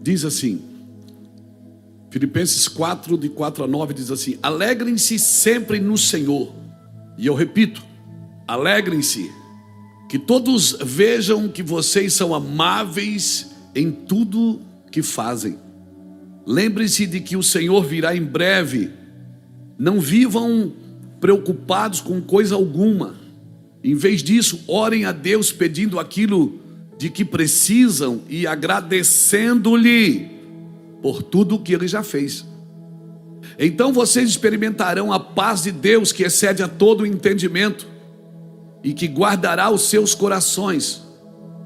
diz assim, Filipenses 4, de 4 a 9, diz assim: alegrem-se sempre no Senhor. E eu repito, alegrem-se, que todos vejam que vocês são amáveis em tudo que fazem. Lembrem-se de que o Senhor virá em breve. Não vivam preocupados com coisa alguma. Em vez disso, orem a Deus pedindo aquilo de que precisam e agradecendo-lhe por tudo que Ele já fez. Então vocês experimentarão a paz de Deus, que excede a todo o entendimento, e que guardará os seus corações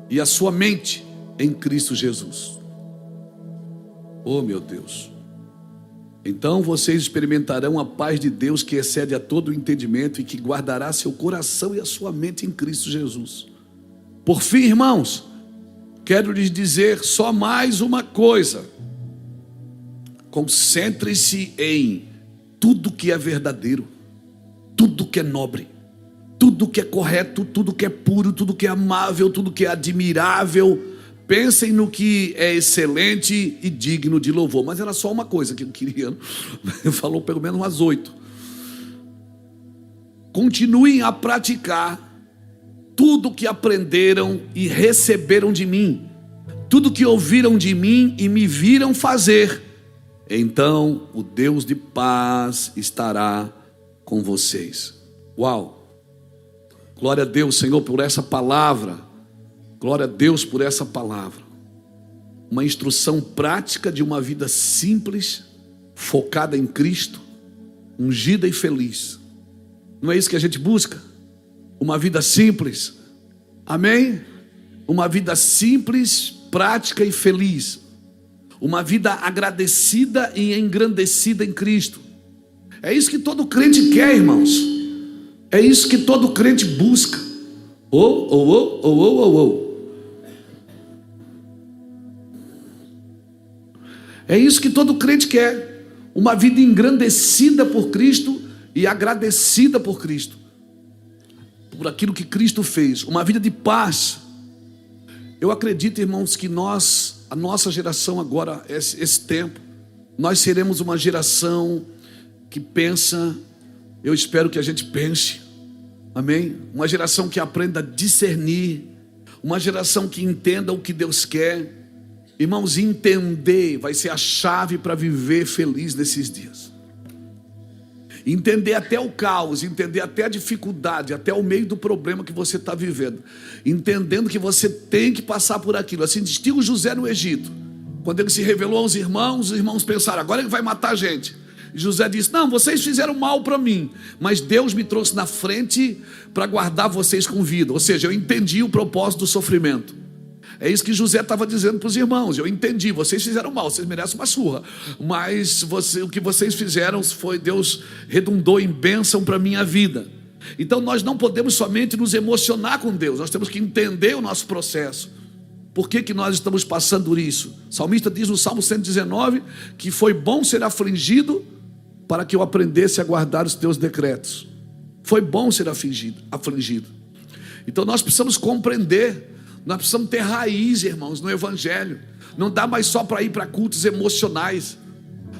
e a sua mente em Cristo Jesus. Oh meu Deus! Então vocês experimentarão a paz de Deus, que excede a todo o entendimento, e que guardará seu coração e a sua mente em Cristo Jesus. Por fim, irmãos, quero lhes dizer só mais uma coisa: concentre-se em tudo que é verdadeiro, tudo que é nobre, tudo que é correto, tudo que é puro, tudo que é amável, tudo que é admirável. Pensem no que é excelente e digno de louvor. Mas era só uma coisa que eu queria. Falou pelo menos umas 8. Continuem a praticar tudo que aprenderam e receberam de mim, tudo que ouviram de mim e me viram fazer. Então o Deus de paz estará com vocês. Uau! Glória a Deus, Senhor, por essa palavra. Glória a Deus por essa palavra. Uma instrução prática de uma vida simples, focada em Cristo, ungida e feliz. Não é isso que a gente busca? Uma vida simples. Amém? Uma vida simples, prática e feliz. Uma vida agradecida e engrandecida em Cristo. É isso que todo crente quer, irmãos. É isso que todo crente busca. É isso que todo crente quer. Uma vida engrandecida por Cristo e agradecida por Cristo, por aquilo que Cristo fez. Uma vida de paz. Eu acredito, irmãos, que nós, a nossa geração agora, esse tempo, nós seremos uma geração que pensa, eu espero que a gente pense, amém? Uma geração que aprenda a discernir, uma geração que entenda o que Deus quer. Irmãos, entender vai ser a chave para viver feliz nesses dias. Entender até o caos, entender até a dificuldade, até o meio do problema que você está vivendo. Entendendo que você tem que passar por aquilo. Assim distingue José no Egito. Quando ele se revelou aos irmãos, os irmãos pensaram, agora ele vai matar a gente. E José disse, não, vocês fizeram mal para mim, mas Deus me trouxe na frente para guardar vocês com vida. Ou seja, eu entendi o propósito do sofrimento. É isso que José estava dizendo para os irmãos. Eu entendi, vocês fizeram mal, vocês merecem uma surra, mas o que vocês fizeram foi, Deus redundou em bênção para a minha vida. Então nós não podemos somente nos emocionar com Deus, nós temos que entender o nosso processo. Por que nós estamos passando por isso? O salmista diz no Salmo 119 que foi bom ser afligido para que eu aprendesse a guardar os teus decretos. Foi bom ser afligido. Então nós precisamos compreender. Nós precisamos ter raiz, irmãos, no Evangelho. Não dá mais só para ir para cultos emocionais.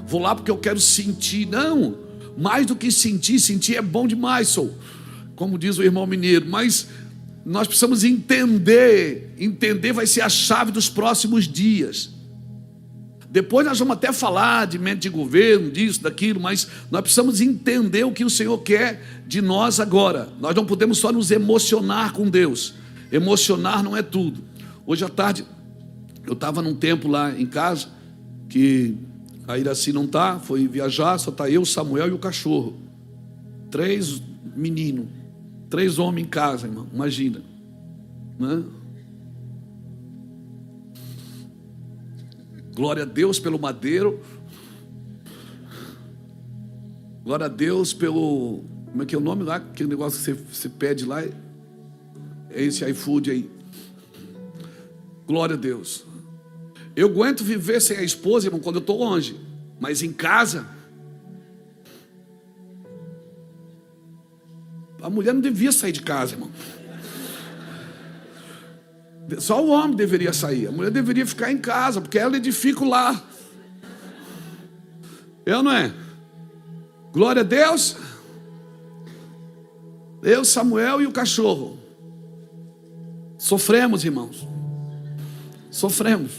Vou lá porque eu quero sentir. Não, mais do que sentir é bom demais, como diz o irmão mineiro. Mas nós precisamos entender. Entender vai ser a chave dos próximos dias. Depois nós vamos até falar de mente de governo, disso, daquilo, mas nós precisamos entender o que o Senhor quer de nós agora. Nós não podemos só nos emocionar com Deus. Emocionar não é tudo. Hoje à tarde eu estava num tempo lá em casa, que a Iraci não está, foi viajar, só está eu, Samuel e o cachorro. 3 meninos, 3 homens em casa, irmão, imagina, né? Glória a Deus pelo madeiro. Glória a Deus pelo, como é que é o nome lá, aquele negócio que você pede lá, é esse iFood aí. Glória a Deus. Eu aguento viver sem a esposa, irmão, quando eu estou longe. Mas em casa, a mulher não devia sair de casa, irmão. Só o homem deveria sair. A mulher deveria ficar em casa, porque ela edifica o lar. Eu não é? Glória a Deus. Eu, Samuel e o cachorro. Sofremos, irmãos. Sofremos.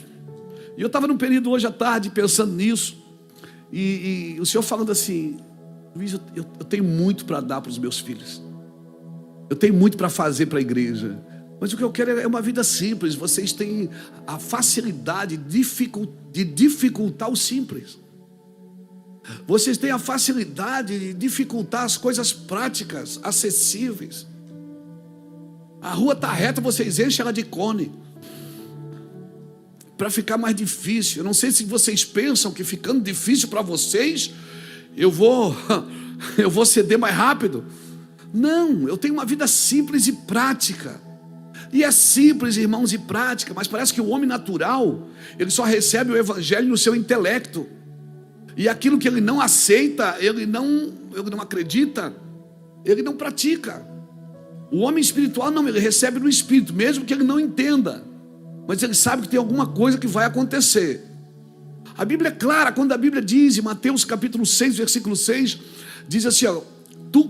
E eu estava num período hoje à tarde pensando nisso. E o Senhor falando assim: Luiz, eu tenho muito para dar para os meus filhos. Eu tenho muito para fazer para a igreja. Mas o que eu quero é uma vida simples. Vocês têm a facilidade de dificultar o simples. Vocês têm a facilidade de dificultar as coisas práticas, acessíveis. A rua está reta, vocês enchem ela de cone. Para ficar mais difícil. Eu não sei se vocês pensam que ficando difícil para vocês, eu vou ceder mais rápido. Não, eu tenho uma vida simples e prática. E é simples, irmãos, e prática, mas parece que o homem natural, ele só recebe o evangelho no seu intelecto. E aquilo que ele não aceita, ele não acredita, ele não pratica. O homem espiritual não, ele recebe no espírito, mesmo que ele não entenda. Mas ele sabe que tem alguma coisa que vai acontecer. A Bíblia é clara, quando a Bíblia diz, em Mateus capítulo 6, versículo 6, diz assim, ó: tu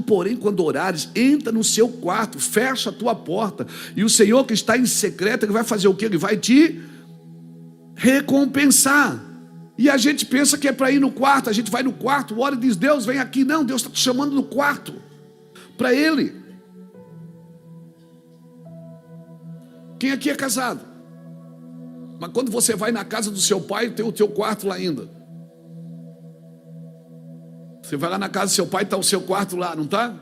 porém quando orares, entra no seu quarto, fecha a tua porta, e o Senhor que está em secreto, ele vai fazer o quê? Ele vai te recompensar. E a gente pensa que é para ir no quarto, a gente vai no quarto, ora e diz: Deus, vem aqui. Não, Deus está te chamando no quarto, para Ele. Quem aqui é casado? Mas quando você vai na casa do seu pai, tem o teu quarto lá ainda. Você vai lá na casa do seu pai, está o seu quarto lá, não está?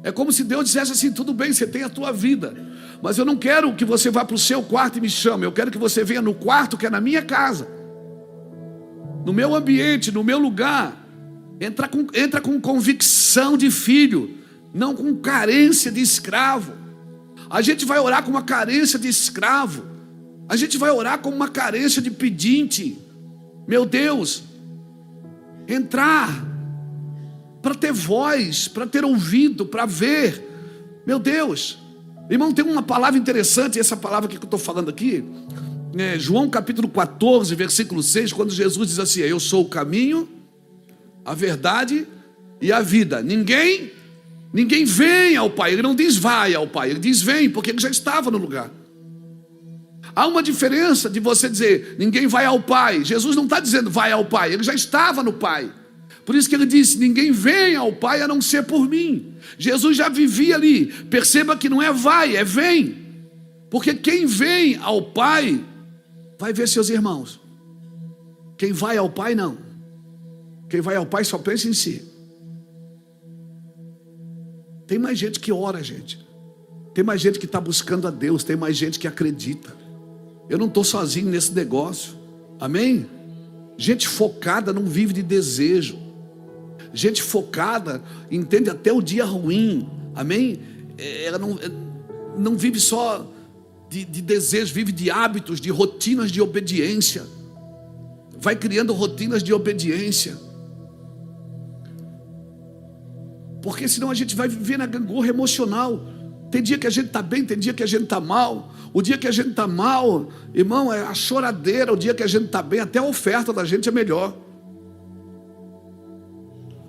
É como se Deus dissesse assim: tudo bem, você tem a tua vida, mas eu não quero que você vá para o seu quarto e me chame. Eu quero que você venha no quarto que é na minha casa, no meu ambiente, no meu lugar. Entra com convicção de filho, não com carência de escravo. A gente vai orar com uma carência de escravo. A gente vai orar com uma carência de pedinte. Meu Deus, entrar para ter voz, para ter ouvido, para ver. Meu Deus, irmão, tem uma palavra interessante, essa palavra que eu estou falando aqui, João capítulo 14, versículo 6, quando Jesus diz assim: eu sou o caminho, a verdade e a vida. Ninguém vem ao Pai. Ele não diz vai ao Pai, ele diz vem, porque ele já estava no lugar. Há uma diferença de você dizer ninguém vai ao Pai. Jesus não está dizendo vai ao Pai, ele já estava no Pai. Por isso que ele disse: ninguém vem ao Pai a não ser por mim. Jesus já vivia ali. Perceba que não é vai, é vem. Porque quem vem ao Pai vai ver seus irmãos. Quem vai ao Pai não. Quem vai ao Pai só pensa em si. Tem mais gente que ora, gente. Tem mais gente que está buscando a Deus. Tem mais gente que acredita. Eu não estou sozinho nesse negócio. Amém? Gente focada não vive de desejo. Gente focada entende até o dia ruim. Amém? Ela não vive só de desejo, vive de hábitos, de rotinas de obediência. Vai criando rotinas de obediência. Porque senão a gente vai viver na gangorra emocional. Tem dia que a gente está bem, tem dia que a gente está mal. O dia que a gente está mal, irmão, é a choradeira. O dia que a gente está bem, até a oferta da gente é melhor.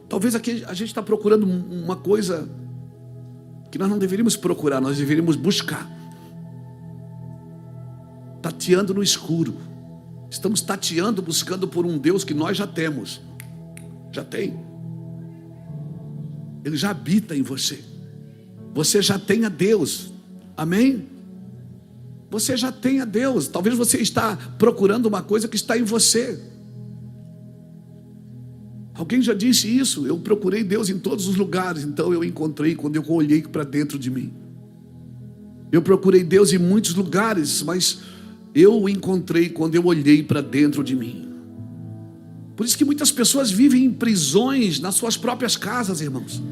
Talvez aqui a gente está procurando uma coisa que nós não deveríamos procurar, nós deveríamos buscar. Tateando no escuro. Estamos tateando, buscando por um Deus que nós já temos. Já tem. Ele já habita em você. Você já tem a Deus. Amém? Você já tem a Deus. Talvez você está procurando uma coisa que está em você. Alguém já disse isso: eu procurei Deus em todos os lugares, então eu encontrei quando eu olhei para dentro de mim. Eu procurei Deus em muitos lugares, mas eu o encontrei quando eu olhei para dentro de mim. Por isso que muitas pessoas vivem em prisões nas suas próprias casas, irmãos,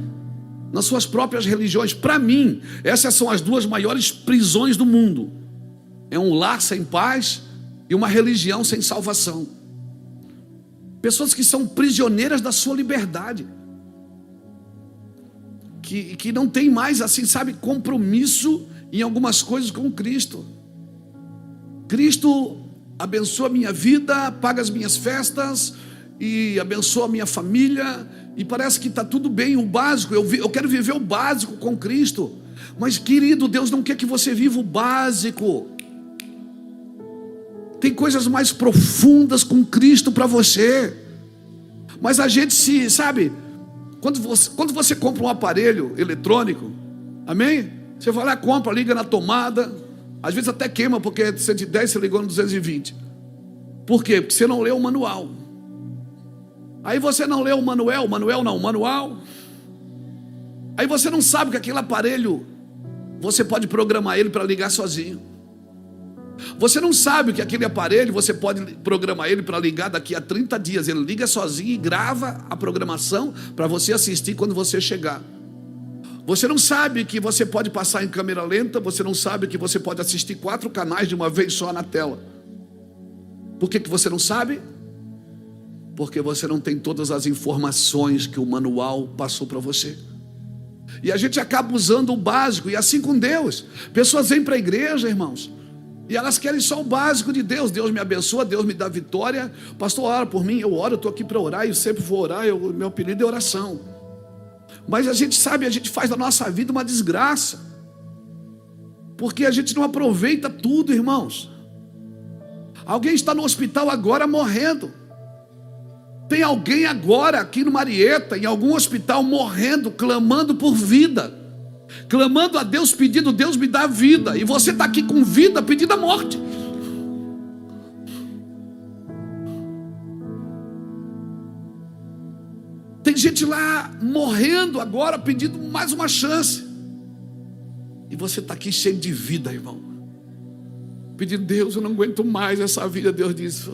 nas suas próprias religiões. Para mim, essas são as duas maiores prisões do mundo: é um lar sem paz e uma religião sem salvação. Pessoas que são prisioneiras da sua liberdade, que não tem mais, assim, sabe, compromisso em algumas coisas com Cristo. Cristo abençoa a minha vida, paga as minhas festas e abençoa a minha família, e parece que está tudo bem, o básico. Eu quero viver o básico com Cristo. Mas, querido, Deus não quer que você viva o básico. Tem coisas mais profundas com Cristo para você. Mas a gente sabe, quando você compra um aparelho eletrônico, amém? Você vai lá, compra, liga na tomada, às vezes até queima, porque é 110, você ligou no 220. Por quê? Porque você não leu o manual. Aí você não leu o manual. Aí você não sabe que aquele aparelho, você pode programar ele para ligar sozinho. Você não sabe que aquele aparelho, você pode programar ele para ligar daqui a 30 dias. Ele liga sozinho e grava a programação para você assistir quando você chegar. Você não sabe que você pode passar em câmera lenta. Você não sabe que você pode assistir 4 canais de uma vez só na tela. Por que você não sabe? Porque você não tem todas as informações que o manual passou para você. E a gente acaba usando o básico. E assim com Deus. Pessoas vêm para a igreja, irmãos, e elas querem só o básico de Deus. Deus me abençoa, Deus me dá vitória. Pastor, ora por mim, eu oro, eu estou aqui para orar, eu sempre vou orar, meu apelido é oração. Mas a gente sabe, a gente faz da nossa vida uma desgraça, porque a gente não aproveita tudo, irmãos. Alguém está no hospital agora morrendo. Tem alguém agora aqui no Marieta, em algum hospital, morrendo, clamando por vida, clamando a Deus, pedindo: Deus me dá vida. E você está aqui com vida, pedindo a morte. Tem gente lá morrendo agora, pedindo mais uma chance. E você está aqui cheio de vida, irmão, pedindo: Deus, eu não aguento mais essa vida. Deus diz: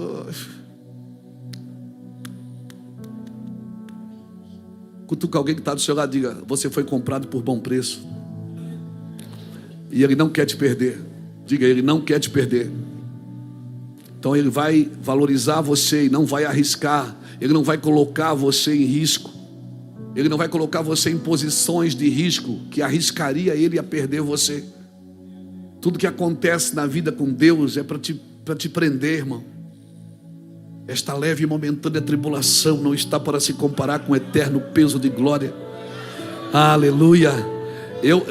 cutuca alguém que está do seu lado, diga: você foi comprado por bom preço. E Ele não quer te perder. Diga: Ele não quer te perder. Então Ele vai valorizar você e não vai arriscar. Ele não vai colocar você em risco. Ele não vai colocar você em posições de risco que arriscaria Ele a perder você. Tudo que acontece na vida com Deus é para te prender, irmão. Esta leve e momentânea tribulação não está para se comparar com o eterno peso de glória. Aleluia.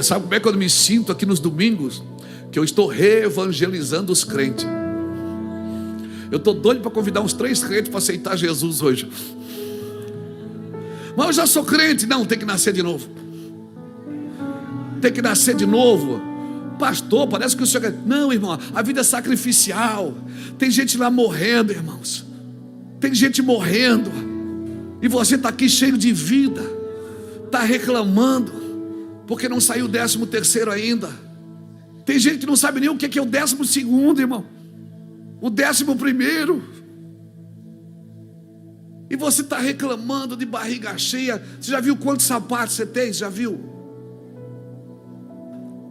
Sabe como é que eu me sinto aqui nos domingos? Que eu estou reevangelizando os crentes. Eu estou doido para convidar uns 3 crentes para aceitar Jesus hoje. Mas eu já sou crente. Não, tem que nascer de novo. Tem que nascer de novo. Pastor, parece que o senhor... Não, irmão, a vida é sacrificial. Tem gente lá morrendo, irmãos. Tem gente morrendo. E você está aqui cheio de vida. Está reclamando porque não saiu o 13º ainda. Tem gente que não sabe nem o que é o 12º, irmão. O 11º. E você está reclamando de barriga cheia. Você já viu quantos sapatos você tem? Já viu?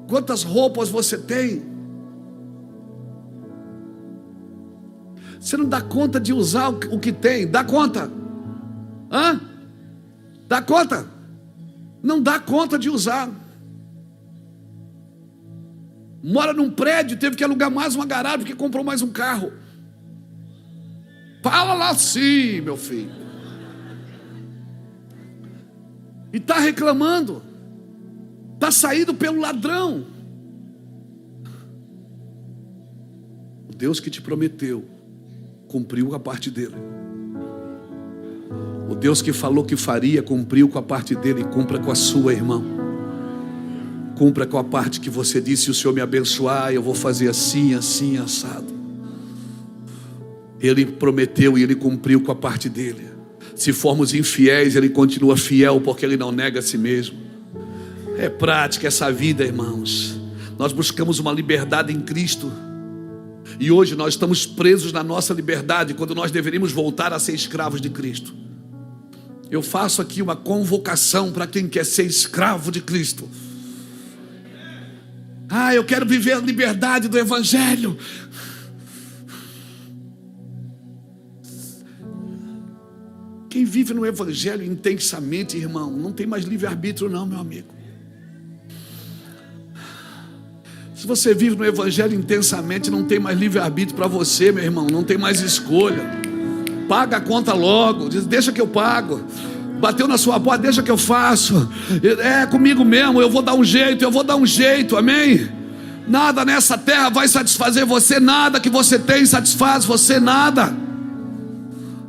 Quantas roupas você tem? Você não dá conta de usar o que tem. Dá conta? Hã? Dá conta? Não dá conta de usar. Mora num prédio, teve que alugar mais uma garagem porque comprou mais um carro. Fala lá sim, meu filho. E está reclamando. Está saído pelo ladrão. O Deus que te prometeu cumpriu a parte dele. O Deus que falou que faria, cumpriu com a parte dele. Cumpra com a sua, irmão. Cumpra com a parte que você disse: se o Senhor me abençoar, eu vou fazer assim, assim, assado. Ele prometeu e Ele cumpriu com a parte dele. Se formos infiéis, Ele continua fiel, porque Ele não nega a si mesmo. É prática essa vida, irmãos. Nós buscamos uma liberdade em Cristo. E hoje nós estamos presos na nossa liberdade, quando nós deveríamos voltar a ser escravos de Cristo. Eu faço aqui uma convocação para quem quer ser escravo de Cristo. Eu quero viver a liberdade do Evangelho. Quem vive no Evangelho intensamente, irmão, não tem mais livre-arbítrio não, meu amigo. você vive no Evangelho intensamente, não tem mais livre-arbítrio para você, meu irmão. Não tem mais escolha. Paga a conta logo. Diz, deixa que eu pago. Bateu na sua porta, deixa que eu faço. É comigo mesmo, eu vou dar um jeito, amém? Nada nessa terra vai satisfazer você, nada que você tem satisfaz você, nada.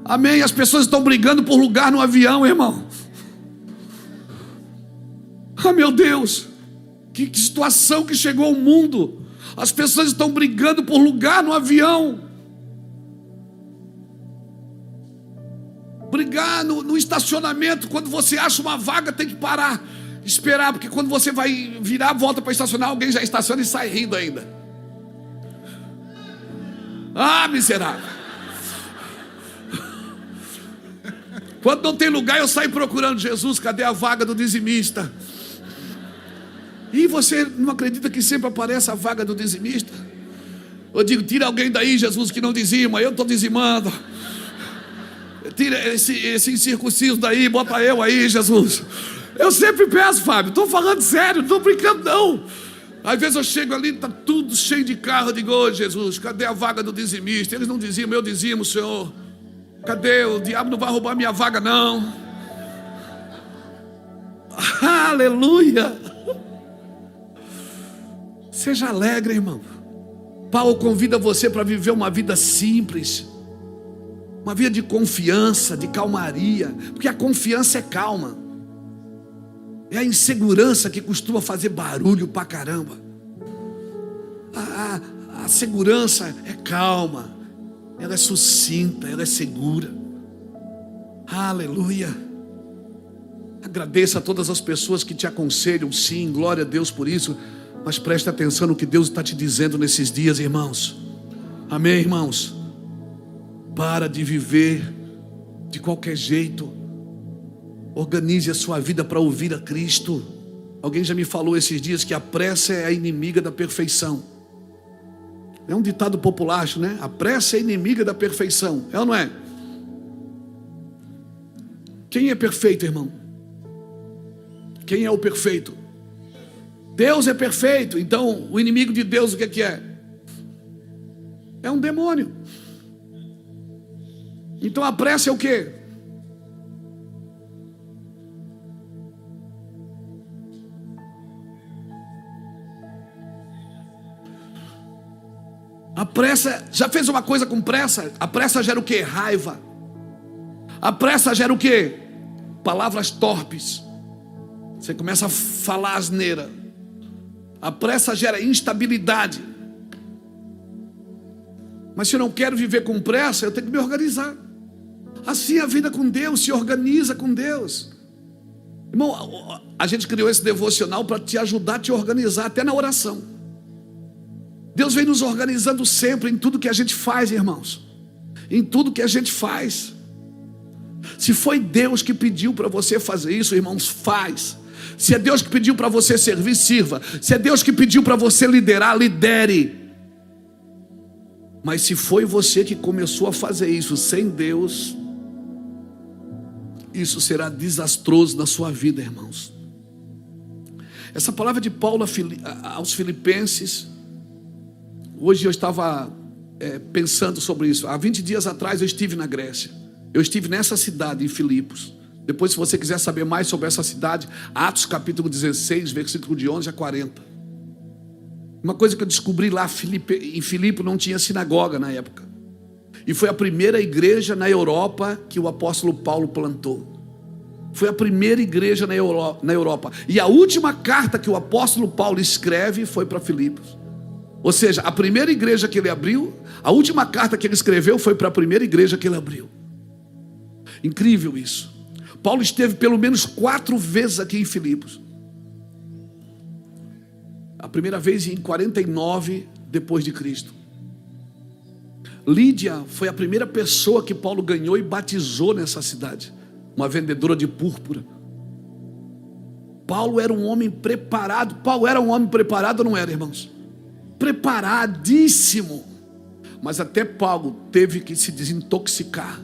Amém? As pessoas estão brigando por lugar no avião, irmão. Ah, meu Deus, que situação que chegou ao mundo. As pessoas estão brigando por lugar no avião. Brigar no estacionamento. Quando você acha uma vaga, tem que parar, esperar, porque quando você vai virar, volta para estacionar, alguém já estaciona e sai rindo ainda. Ah, miserável. Quando não tem lugar, eu saio procurando. Jesus, cadê a vaga do dizimista? E você não acredita que sempre aparece a vaga do dizimista? Eu digo, tira alguém daí, Jesus, que não dizima, eu estou dizimando. Tira esse incircunciso daí, bota eu aí, Jesus. Eu sempre peço, Fábio, estou falando sério, não estou brincando não. Às vezes eu chego ali, está tudo cheio de carro, eu digo, ô Jesus, cadê a vaga do dizimista? Eles não dizimam, eu dizimo, Senhor. Cadê? O diabo não vai roubar minha vaga não. Aleluia. Seja alegre, irmão. Paulo convida você para viver uma vida simples, uma vida de confiança, de calmaria, porque a confiança é calma. É a insegurança que costuma fazer barulho pra caramba. A segurança é calma, ela é sucinta, ela é segura. Aleluia. Agradeça a todas as pessoas que te aconselham, sim, glória a Deus por isso. Mas preste atenção no que Deus está te dizendo nesses dias, irmãos. Amém, irmãos? Para de viver de qualquer jeito. Organize a sua vida para ouvir a Cristo. Alguém já me falou esses dias que a pressa é a inimiga da perfeição. É um ditado popular, né? A pressa é inimiga da perfeição. É ou não é? Quem é perfeito, irmão? Quem é o perfeito? Deus é perfeito. Então o inimigo de Deus o que é? É um demônio. Então a pressa é o quê? A pressa, já fez uma coisa com pressa? A pressa gera o quê? Raiva. A pressa gera o quê? Palavras torpes. Você começa a falar asneira. A pressa gera instabilidade. Mas se eu não quero viver com pressa, eu tenho que me organizar. Assim é a vida com Deus, se organiza com Deus. Irmão, a gente criou esse devocional para te ajudar a te organizar, até na oração. Deus vem nos organizando sempre em tudo que a gente faz, irmãos. Em tudo que a gente faz. Se foi Deus que pediu para você fazer isso, irmãos, faz. Se é Deus que pediu para você servir, sirva. Se é Deus que pediu para você liderar, lidere. Mas se foi você que começou a fazer isso sem Deus, isso será desastroso na sua vida, irmãos. Essa palavra de Paulo aos Filipenses, hoje eu estava pensando sobre isso. Há 20 dias atrás eu estive na Grécia. Eu estive nessa cidade, em Filipos. Depois, se você quiser saber mais sobre essa cidade, Atos capítulo 16, versículo de 11 a 40. Uma coisa que eu descobri lá, em Filipe não tinha sinagoga na época. E foi a primeira igreja na Europa que o apóstolo Paulo plantou. Foi a primeira igreja na Europa. E a última carta que o apóstolo Paulo escreve foi para Filipos. Ou seja, a primeira igreja que ele abriu, a última carta que ele escreveu foi para a primeira igreja que ele abriu. Incrível isso. Paulo esteve pelo menos 4 vezes aqui em Filipos. A primeira vez em 49 depois de Cristo. Lídia foi a primeira pessoa que Paulo ganhou e batizou nessa cidade. Uma vendedora de púrpura. Paulo era um homem preparado. Paulo era um homem preparado ou não era, irmãos? Preparadíssimo. Mas até Paulo teve que se desintoxicar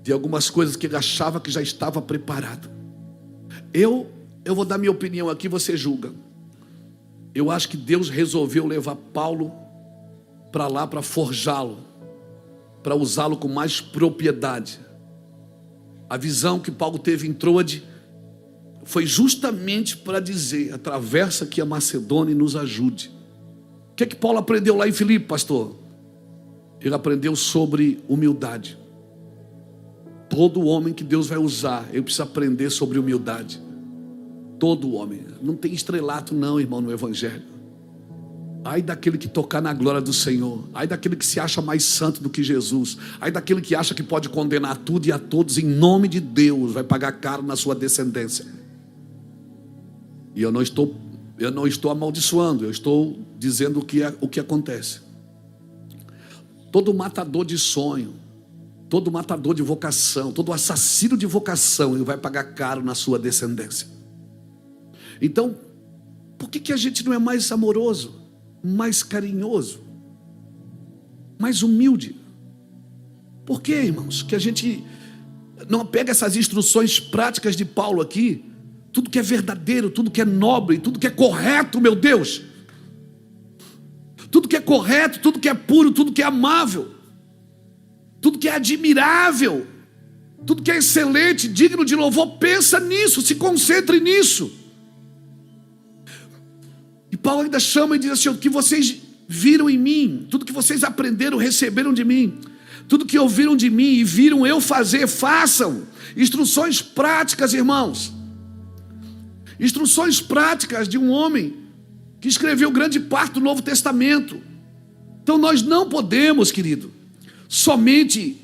de algumas coisas que ele achava que já estava preparado. Eu vou dar minha opinião aqui, você julga. Eu acho que Deus resolveu levar Paulo para lá para forjá-lo, para usá-lo com mais propriedade. A visão que Paulo teve em Troade foi justamente para dizer: atravessa aqui a Macedônia e nos ajude. O que é que Paulo aprendeu lá em Filipe, pastor? Ele aprendeu sobre humildade. Todo homem que Deus vai usar, ele precisa aprender sobre humildade. Todo homem. Não tem estrelato não, irmão, no evangelho. Ai daquele que tocar na glória do Senhor. Ai daquele que se acha mais santo do que Jesus. Ai daquele que acha que pode condenar tudo e a todos em nome de Deus. Vai pagar caro na sua descendência. E eu não estou amaldiçoando. Eu estou dizendo o que acontece. Todo matador de sonho, todo matador de vocação, todo assassino de vocação, ele vai pagar caro na sua descendência. Então, por que a gente não é mais amoroso, mais carinhoso, mais humilde? Por que, irmãos, que a gente não pega essas instruções práticas de Paulo aqui? Tudo que é verdadeiro, tudo que é nobre, tudo que é correto, meu Deus, tudo que é correto, tudo que é puro, tudo que é amável, tudo que é admirável, tudo que é excelente, digno de louvor, pensa nisso, se concentre nisso. E Paulo ainda chama e diz assim: o que vocês viram em mim, tudo que vocês aprenderam, receberam de mim, tudo que ouviram de mim e viram eu fazer, façam. Instruções práticas, irmãos. Instruções práticas de um homem que escreveu grande parte do Novo Testamento. Então nós não podemos, querido, somente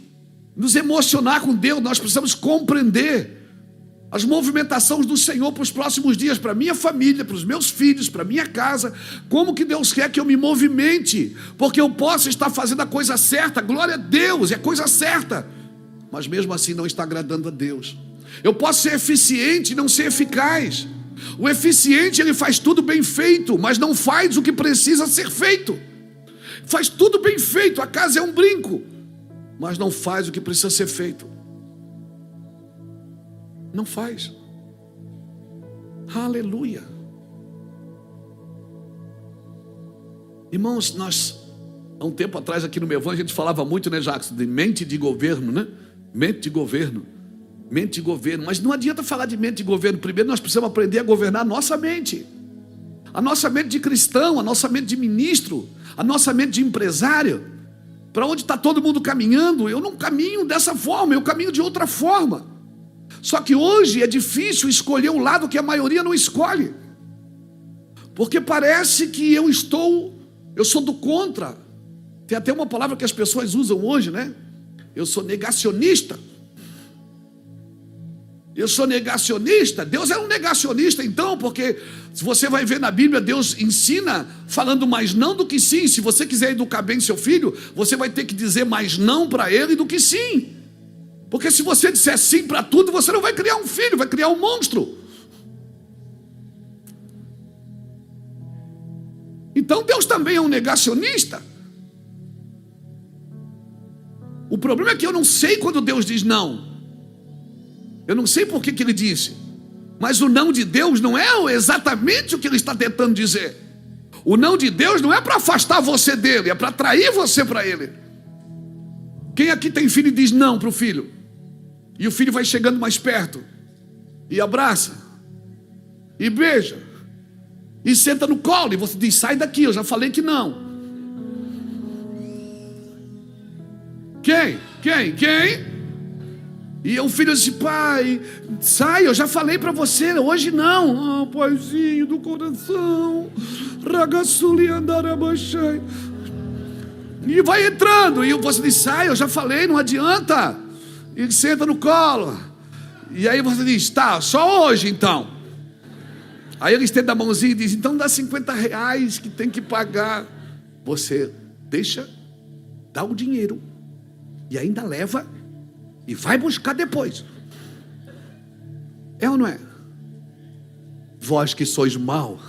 nos emocionar com Deus. Nós precisamos compreender as movimentações do Senhor para os próximos dias, para a minha família, para os meus filhos, para a minha casa. Como que Deus quer que eu me movimente, porque eu posso estar fazendo a coisa certa, glória a Deus, é coisa certa, mas mesmo assim não está agradando a Deus. Eu posso ser eficiente e não ser eficaz. O eficiente, ele faz tudo bem feito, mas não faz o que precisa ser feito. Faz tudo bem feito, a casa é um brinco, mas não faz o que precisa ser feito. Não faz. Aleluia. Irmãos, nós, há um tempo atrás aqui no meu evangelho, a gente falava muito, né, Jackson, de mente de governo, né? Mente de governo. Mente de governo. Mas não adianta falar de mente de governo. Primeiro nós precisamos aprender a governar a nossa mente. A nossa mente de cristão, a nossa mente de ministro, a nossa mente de empresário. Para onde está todo mundo caminhando? Eu não caminho dessa forma, eu caminho de outra forma. Só que hoje é difícil escolher o lado que a maioria não escolhe. Porque parece que eu sou do contra. Tem até uma palavra que as pessoas usam hoje, né? Eu sou negacionista. Eu sou negacionista. Deus é um negacionista então, porque se você vai ver na Bíblia, Deus ensina falando mais não do que sim. Se você quiser educar bem seu filho, você vai ter que dizer mais não para ele do que sim. Porque se você disser sim para tudo, você não vai criar um filho, vai criar um monstro. Então Deus também é um negacionista. O problema é que eu não sei quando Deus diz não. Eu não sei por que ele disse. Mas o não de Deus não é exatamente o que ele está tentando dizer. O não de Deus não é para afastar você dele, é para atrair você para ele. Quem aqui tem filho e diz não para o filho? E o filho vai chegando mais perto e abraça e beija e senta no colo e você diz: sai daqui, eu já falei que não. Quem? E o filho disse: pai, sai, eu já falei para você, hoje não. Ah, paizinho do coração, ragaçuli andarabachai. E vai entrando, e você diz: sai, eu já falei, não adianta. E ele senta no colo. E aí você diz: tá, só hoje então. Aí ele estende a mãozinha e diz: então dá R$50 que tem que pagar. Você deixa, dá o dinheiro e ainda leva e vai buscar depois. É ou não é? Vós que sois mau,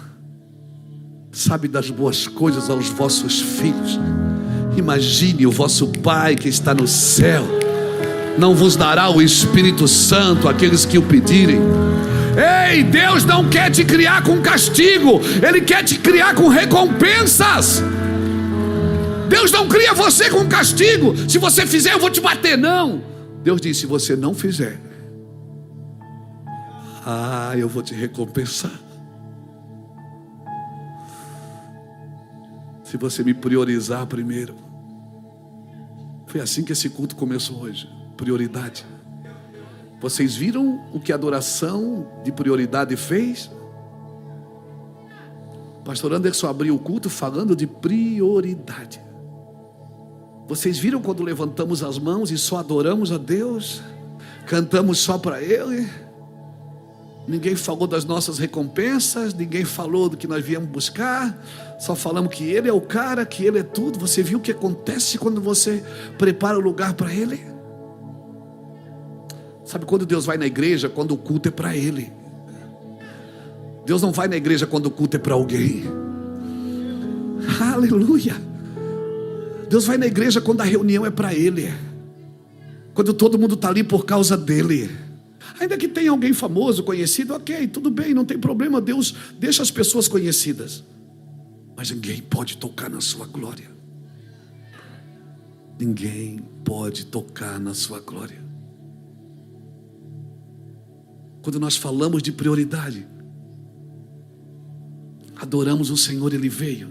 sabe das boas coisas aos vossos filhos. Imagine o vosso Pai que está no céu não vos dará o Espírito Santo àqueles que o pedirem. Ei, Deus não quer te criar com castigo, Ele quer te criar com recompensas. Deus não cria você com castigo. Se você fizer, eu vou te bater. Não. Deus disse: se você não fizer, eu vou te recompensar. Se você me priorizar primeiro. Foi assim que esse culto começou hoje. Prioridade. Vocês viram o que a adoração de prioridade fez? Pastor Anderson abriu o culto falando de prioridade. Vocês viram quando levantamos as mãos e só adoramos a Deus? Cantamos só para Ele? Ninguém falou das nossas recompensas, ninguém falou do que nós viemos buscar, só falamos que Ele é o cara, que Ele é tudo. Você viu o que acontece quando você prepara o lugar para Ele? Sabe quando Deus vai na igreja? Quando o culto é para Ele. Deus não vai na igreja quando o culto é para alguém. Aleluia. Deus vai na igreja quando a reunião é para Ele, quando todo mundo está ali por causa dEle. Ainda que tenha alguém famoso, conhecido, ok, tudo bem, não tem problema. Deus deixa as pessoas conhecidas, mas ninguém pode tocar na sua glória. Ninguém pode tocar na sua glória. Quando nós falamos de prioridade, adoramos o Senhor, Ele veio.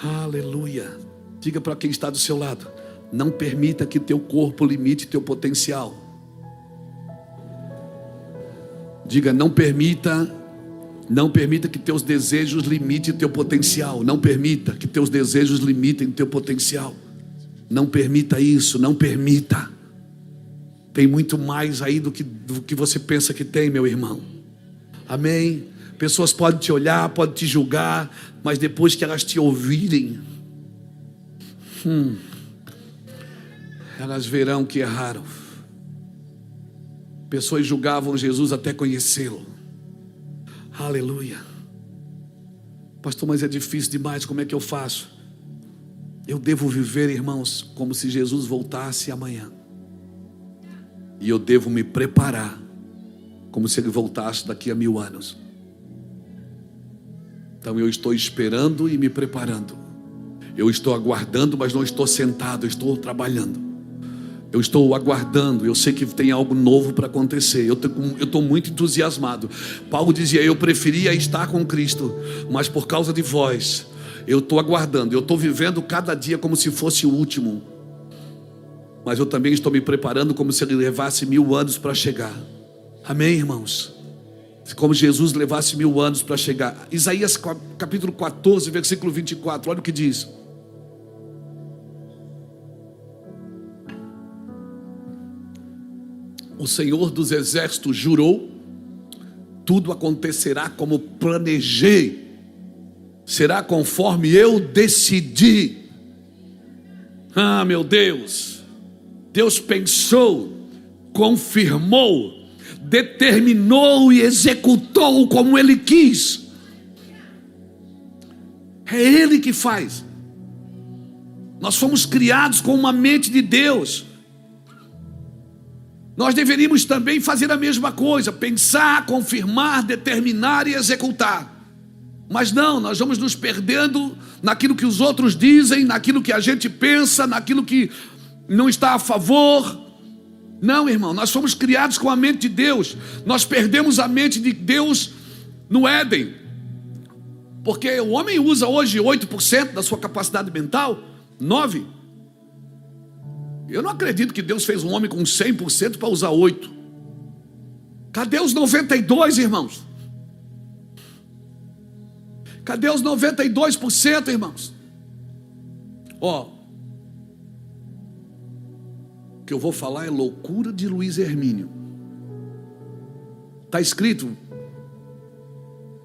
Aleluia. Diga para quem está do seu lado: não permita que teu corpo limite teu potencial. Diga: não permita que teus desejos limitem teu potencial. Não permita que teus desejos limitem teu potencial. Não permita isso, não permita. Tem muito mais aí do que você pensa que tem, meu irmão. Amém? Pessoas podem te olhar, podem te julgar, mas depois que elas te ouvirem, elas verão que erraram. Pessoas julgavam Jesus até conhecê-lo. Aleluia. Pastor, mas é difícil demais, como é que eu faço? Eu devo viver, irmãos, como se Jesus voltasse amanhã. E eu devo me preparar como se Ele voltasse daqui a 1000 anos. Então eu estou esperando e me preparando. Eu estou aguardando, mas não estou sentado, eu estou trabalhando. Eu estou aguardando, eu sei que tem algo novo para acontecer. Eu estou muito entusiasmado. Paulo dizia: eu preferia estar com Cristo, mas por causa de vós, eu estou aguardando. Eu estou vivendo cada dia como se fosse o último. Mas eu também estou me preparando como se Ele levasse 1000 anos para chegar. Amém, irmãos? Como Jesus levasse 1000 anos para chegar. Isaías capítulo 14, versículo 24, olha o que diz. O Senhor dos exércitos jurou: tudo acontecerá como planejei, será conforme eu decidi. Meu Deus, Deus pensou, confirmou, determinou e executou como Ele quis. É Ele que faz. Nós fomos criados com uma mente de Deus. Nós deveríamos também fazer a mesma coisa: pensar, confirmar, determinar e executar. Mas não, nós vamos nos perdendo naquilo que os outros dizem, naquilo que a gente pensa, naquilo que não está a favor. Não, irmão, nós fomos criados com a mente de Deus. Nós perdemos a mente de Deus no Éden, porque o homem usa hoje 8% da sua capacidade mental, 9%. Eu não acredito que Deus fez um homem com 100% para usar 8%. Cadê os 92%, irmãos? Cadê os 92%, irmãos? O que eu vou falar é loucura de Luiz Hermínio. Está escrito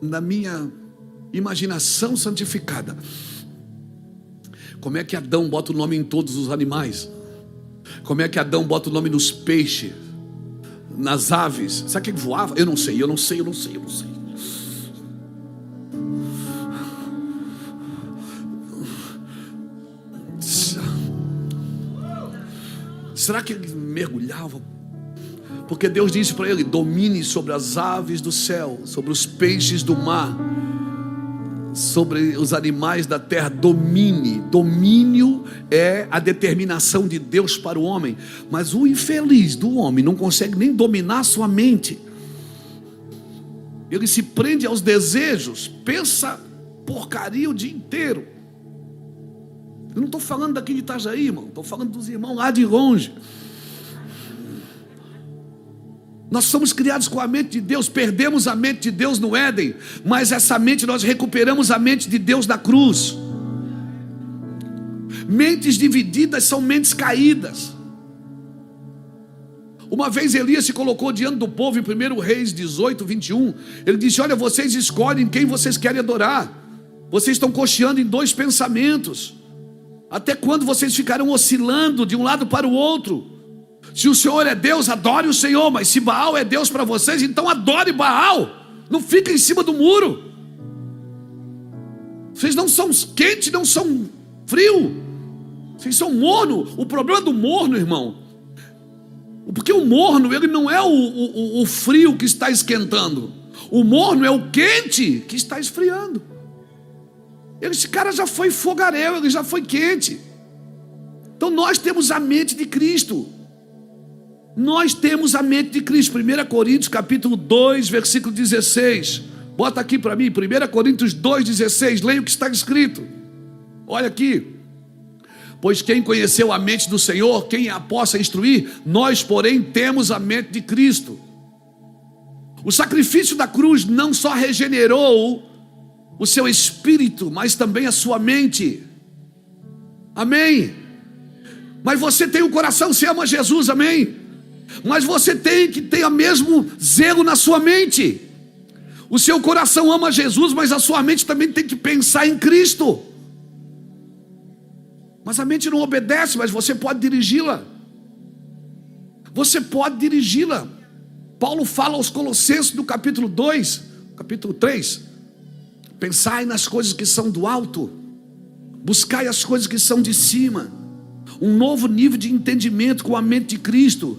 na minha imaginação santificada. Como é que Adão bota o nome em todos os animais? Como é que Adão bota o nome nos peixes, nas aves? Sabe quem voava? Eu não sei. Será que ele mergulhava Porque Deus disse para ele: domine sobre as aves do céu, sobre os peixes do mar, sobre os animais da terra. Domine. Domínio é a determinação de Deus para o homem. Mas o infeliz do homem não consegue nem dominar sua mente. Ele se prende aos desejos, pensa porcaria o dia inteiro. Eu não estou falando daqui de Itajaí, irmão. Estou falando dos irmãos lá de longe. Nós somos criados com a mente de Deus. Perdemos a mente de Deus no Éden, mas essa mente nós recuperamos a mente de Deus na cruz. Mentes divididas são mentes caídas. Uma vez Elias se colocou diante do povo em 1 Reis 18, 21. Ele disse: olha, vocês escolhem quem vocês querem adorar. Vocês estão cocheando em dois pensamentos. Até quando vocês ficarão oscilando de um lado para o outro? Se o Senhor é Deus, adore o Senhor. Mas se Baal é Deus para vocês, então adore Baal. Não fica em cima do muro. Vocês não são quente, não são frio. Vocês são morno. O problema do morno, irmão, porque o morno, ele não é o frio que está esquentando. O morno é o quente que está esfriando. Esse cara já foi fogaréu, ele já foi quente. Então nós temos a mente de Cristo. Nós temos a mente de Cristo. 1 Coríntios capítulo 2, versículo 16. Bota aqui para mim, 1 Coríntios 2, 16. Leia o que está escrito. Olha aqui. Pois quem conheceu a mente do Senhor, quem a possa instruir? Nós, porém, temos a mente de Cristo. O sacrifício da cruz não só regenerou o seu espírito, mas também a sua mente. Amém? Mas você tem o coração, você ama Jesus, amém? Mas você tem que ter o mesmo zelo na sua mente. O seu coração ama Jesus, mas a sua mente também tem que pensar em Cristo. Mas a mente não obedece, mas você pode dirigi-la. Você pode dirigi-la. Paulo fala aos Colossenses no capítulo 2, capítulo 3. Pensai nas coisas que são do alto. Buscai as coisas que são de cima. Um novo nível de entendimento com a mente de Cristo.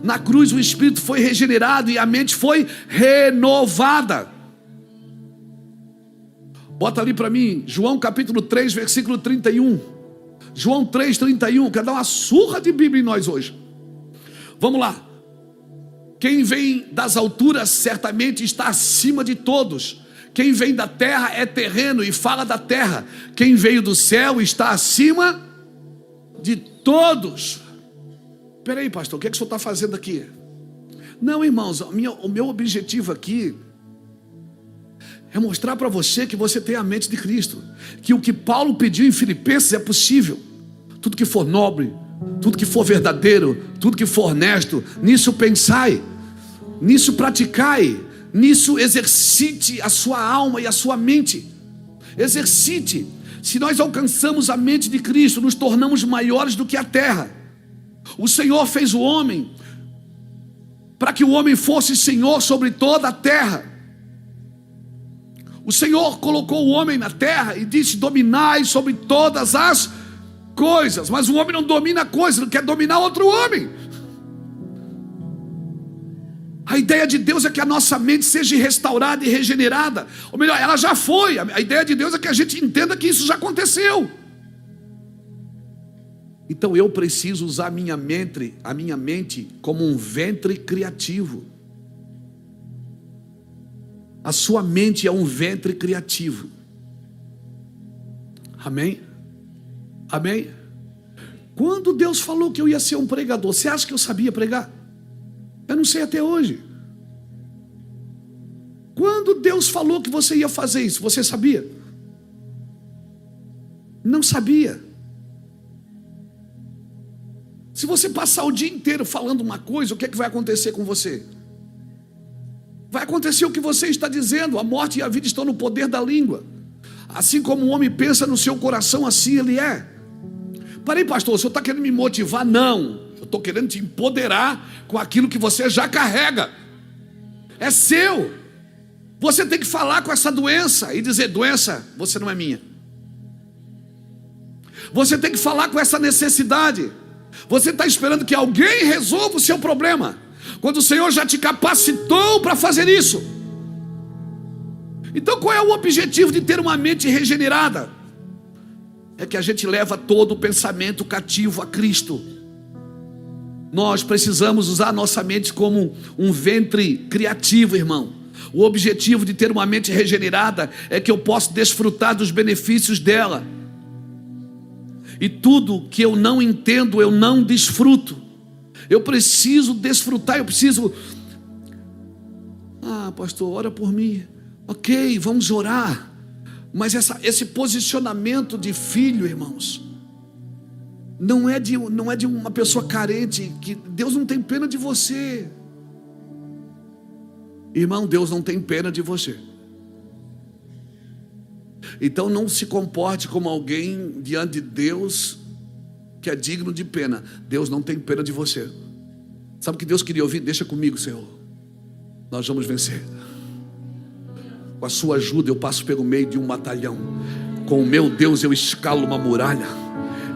Na cruz o espírito foi regenerado e a mente foi renovada. Bota ali para mim, João capítulo 3, versículo 31. João 3,31, quer dar uma surra de Bíblia em nós hoje. Vamos lá. Quem vem das alturas certamente está acima de todos. Quem vem da terra é terreno e fala da terra. Quem veio do céu está acima de todos. Espera aí, pastor, o que é que o senhor está fazendo aqui? Não, irmãos, o meu objetivo aqui é mostrar para você que você tem a mente de Cristo. Que o que Paulo pediu em Filipenses é possível. Tudo que for nobre, tudo que for verdadeiro, tudo que for honesto, nisso pensai, nisso praticai, nisso exercite a sua alma e a sua mente. Exercite. Se nós alcançamos a mente de Cristo, nos tornamos maiores do que a terra. O Senhor fez o homem para que o homem fosse senhor sobre toda a terra. O Senhor colocou o homem na terra e disse: dominai sobre todas as coisas. Mas o homem não domina coisas, ele quer dominar outro homem. A ideia de Deus é que a nossa mente seja restaurada e regenerada. Ou melhor, ela já foi. A ideia de Deus é que a gente entenda que isso já aconteceu. Então eu preciso usar a minha mente como um ventre criativo. A sua mente é um ventre criativo. Amém? Amém? Quando Deus falou que eu ia ser um pregador, você acha que eu sabia pregar? Eu não sei até hoje. Quando Deus falou que você ia fazer isso, você sabia? Não sabia. Se você passar o dia inteiro falando uma coisa, o que é que vai acontecer com você? Vai acontecer o que você está dizendo. A morte e a vida estão no poder da língua. Assim como o homem pensa no seu coração, assim ele é. Parei, pastor, o senhor está querendo me motivar? Não, eu estou querendo te empoderar com aquilo que você já carrega. É seu. Você tem que falar com essa doença e dizer: doença, você não é minha. Você tem que falar com essa necessidade. Você está esperando que alguém resolva o seu problema. quando o Senhor já te capacitou para fazer isso. Então qual é o objetivo de ter uma mente regenerada? É que a gente leva todo o pensamento cativo a Cristo. Nós precisamos usar a nossa mente como um ventre criativo, irmão. O objetivo de ter uma mente regenerada é que eu possa desfrutar dos benefícios dela. E tudo que eu não entendo, eu não desfruto. Eu preciso desfrutar, eu preciso... pastor, ora por mim. Ok, vamos orar. Mas esse posicionamento de filho, irmãos, não é de uma pessoa carente, que Deus não tem pena de você. Irmão, Deus não tem pena de você. Então não se comporte como alguém diante de Deus que é digno de pena. Deus não tem pena de você. Sabe o que Deus queria ouvir? Deixa comigo, Senhor. Nós vamos vencer. Com a sua ajuda eu passo pelo meio de um batalhão. Com o meu Deus eu escalo uma muralha.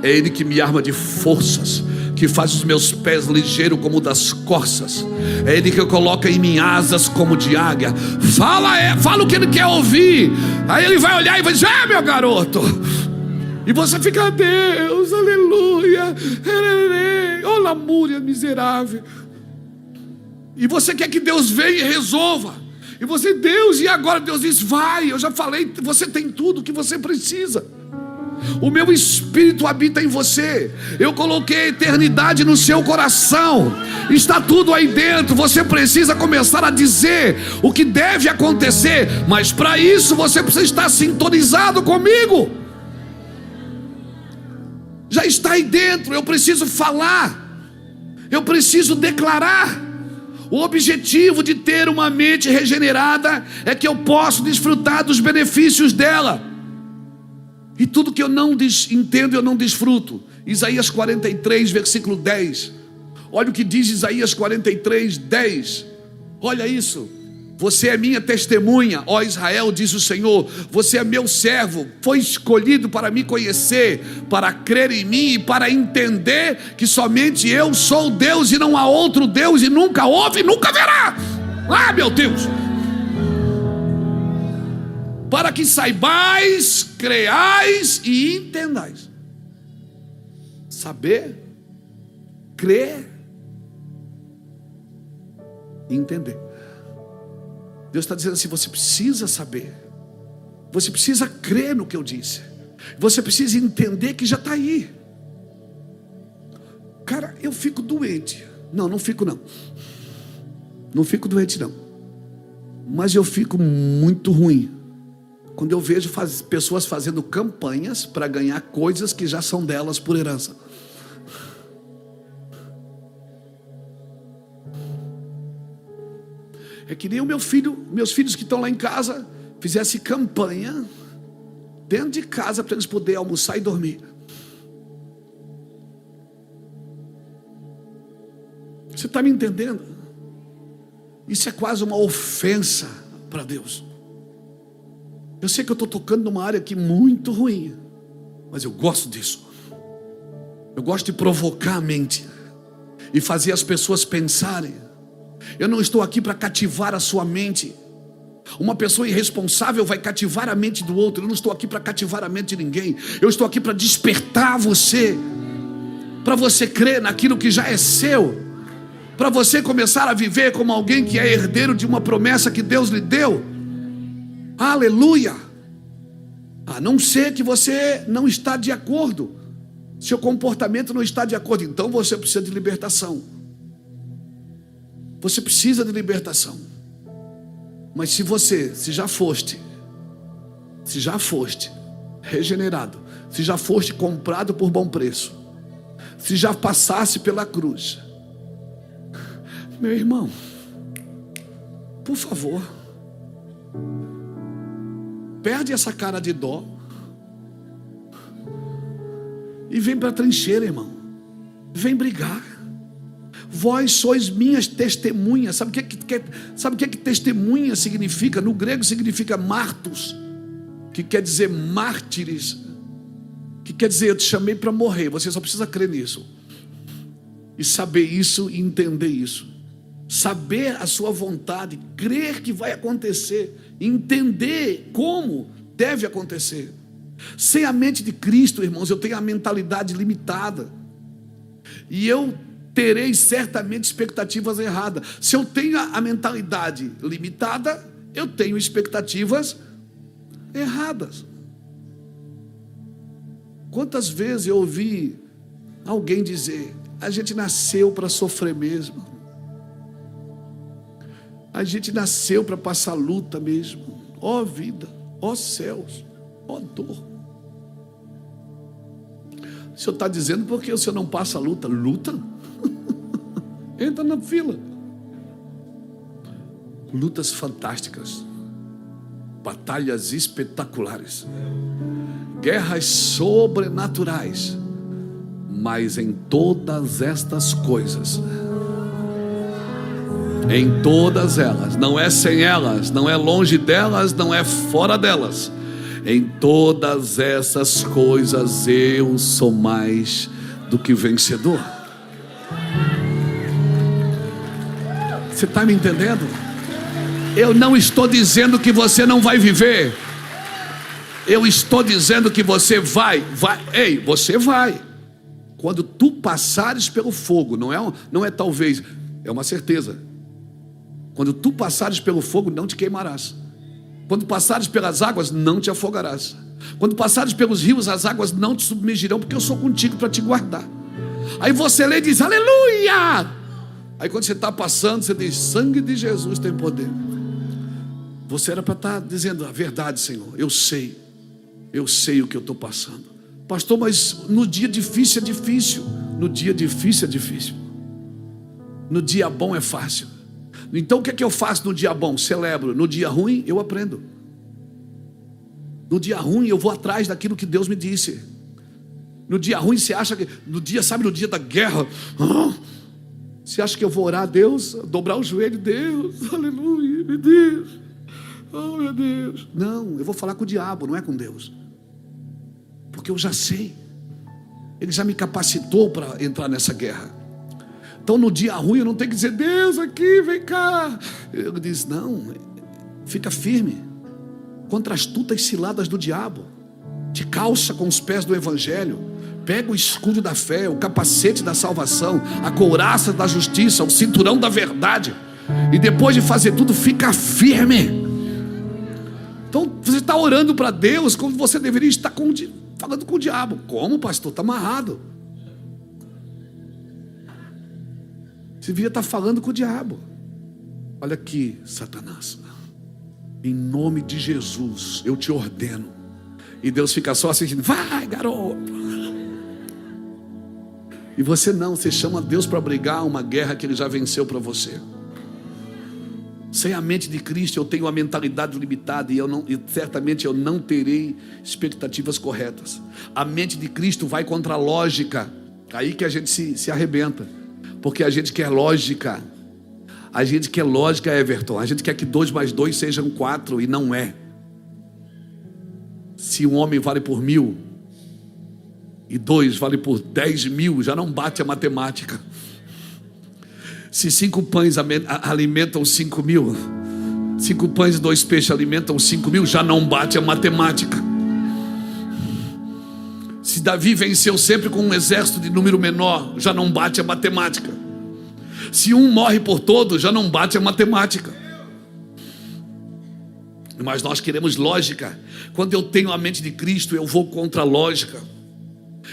É Ele que me arma de forças, que faz os meus pés ligeiros como das corças. É Ele que coloca em mim asas como de águia. Fala o que Ele quer ouvir. Aí Ele vai olhar e vai dizer: meu garoto. E você fica: Deus, aleluia, oh lamúria miserável. E você quer que Deus venha e resolva. E você: Deus, e agora? Deus diz: vai, eu já falei, você tem tudo o que você precisa. O meu Espírito habita em você. Eu coloquei a eternidade no seu coração. Está tudo aí dentro. Você precisa começar a dizer o que deve acontecer. Mas para isso você precisa estar sintonizado comigo. Já está aí dentro. Eu preciso falar. Eu preciso declarar. O objetivo de ter uma mente regenerada é que eu possa desfrutar dos benefícios dela. E tudo que eu não entendo, eu não desfruto. Isaías 43, versículo 10. Olha o que diz Isaías 43, 10. Olha isso. Você é minha testemunha, ó Israel, diz o Senhor. Você é meu servo, foi escolhido para me conhecer, para crer em mim e para entender que somente eu sou Deus e não há outro Deus, e nunca houve e nunca haverá. Meu Deus! Para que saibais, creais e entendais. Saber, crer e entender. Deus está dizendo assim: você precisa saber, você precisa crer no que eu disse, você precisa entender que já está aí. Cara, eu fico doente. Não fico não. Não fico doente não. Mas eu fico muito ruim quando eu vejo pessoas fazendo campanhas para ganhar coisas que já são delas por herança. É que nem meus filhos que estão lá em casa fizessem campanha dentro de casa para eles poderem almoçar e dormir. Você está me entendendo? Isso é quase uma ofensa para Deus. Eu sei que eu estou tocando numa área aqui muito ruim, mas eu gosto disso. Eu gosto de provocar a mente e fazer as pessoas pensarem. Eu não estou aqui para cativar a sua mente. Uma pessoa irresponsável vai cativar a mente do outro. Eu não estou aqui para cativar a mente de ninguém. Eu estou aqui para despertar você, para você crer naquilo que já é seu, para você começar a viver como alguém que é herdeiro de uma promessa que Deus lhe deu. Aleluia. A não ser que você não está de acordo, seu comportamento não está de acordo, então você precisa de libertação. Você precisa de libertação. Mas se já foste regenerado, se já foste comprado por bom preço, se já passasse pela cruz, meu irmão, por favor, perde essa cara de dó e vem para a trincheira, irmão. Vem brigar. Vós sois minhas testemunhas. Sabe o que testemunha significa? No grego significa martos, que quer dizer mártires, que quer dizer eu te chamei para morrer. Você só precisa crer nisso e saber isso e entender isso. saber a sua vontade, crer que vai acontecer, entender como deve acontecer. Sem a mente de Cristo, irmãos, eu tenho a mentalidade limitada. E eu terei certamente expectativas erradas. Se eu tenho a mentalidade limitada, eu tenho expectativas erradas. Quantas vezes eu ouvi alguém dizer: a gente nasceu para sofrer mesmo, a gente nasceu para passar luta mesmo. Ó vida, ó céus, ó dor. O senhor está dizendo porque o senhor não passa luta? Luta? Entra na fila. Lutas fantásticas, batalhas espetaculares, guerras sobrenaturais. Mas em todas estas coisas, em todas elas, não é sem elas, não é longe delas, não é fora delas, em todas essas coisas eu sou mais do que vencedor. Você está me entendendo? Eu não estou dizendo que você não vai viver. Eu estou dizendo que você vai. Ei, você vai. Quando tu passares pelo fogo, não é talvez, é uma certeza. Quando tu passares pelo fogo, não te queimarás. Quando passares pelas águas, não te afogarás. Quando passares pelos rios, as águas não te submergirão, porque eu sou contigo para te guardar. Aí você lê e diz: aleluia! Aí quando você está passando, você diz: sangue de Jesus tem poder. Você era para estar dizendo a verdade: Senhor, eu sei o que eu estou passando. Pastor, mas no dia difícil é difícil. No dia difícil é difícil. No dia bom é fácil. Então o que é que eu faço no dia bom? Celebro. No dia ruim eu aprendo. No dia ruim eu vou atrás daquilo que Deus me disse. No dia ruim você acha que, no dia da guerra, você acha que eu vou orar a Deus, dobrar o joelho? Deus, aleluia, meu Deus, oh meu Deus. Não, eu vou falar com o diabo, não é com Deus. Porque eu já sei. Ele já me capacitou para entrar nessa guerra. Então no dia ruim eu não tenho que dizer: Deus aqui, vem cá. Eu disse: não, fica firme contra as astutas ciladas do diabo. Te calça com os pés do evangelho. Pega o escudo da fé, o capacete da salvação, a couraça da justiça, o cinturão da verdade. E depois de fazer tudo, fica firme. Então você está orando para Deus como você deveria estar falando com o diabo. Como, pastor? Está amarrado. Você deveria estar falando com o diabo. Olha aqui, Satanás, em nome de Jesus eu te ordeno. E Deus fica só assistindo: vai, garoto. E você não, você chama Deus para brigar uma guerra que Ele já venceu para você. Sem a mente de Cristo eu tenho a mentalidade limitada, e certamente eu não terei expectativas corretas. A mente de Cristo vai contra a lógica. Aí que a gente se arrebenta. Porque a gente quer lógica. A gente quer lógica, Everton. A gente quer que 2 mais 2 sejam 4, e não é. Se um homem vale por 1000 e 2 vale por 10.000, já não bate a matemática. Se 5 pães alimentam 5.000, 5 pães e 2 peixes alimentam 5.000, já não bate a matemática. Se Davi venceu sempre com um exército de número menor, já não bate a matemática. Se um morre por todos, já não bate a matemática. Mas nós queremos lógica. Quando eu tenho a mente de Cristo, eu vou contra a lógica.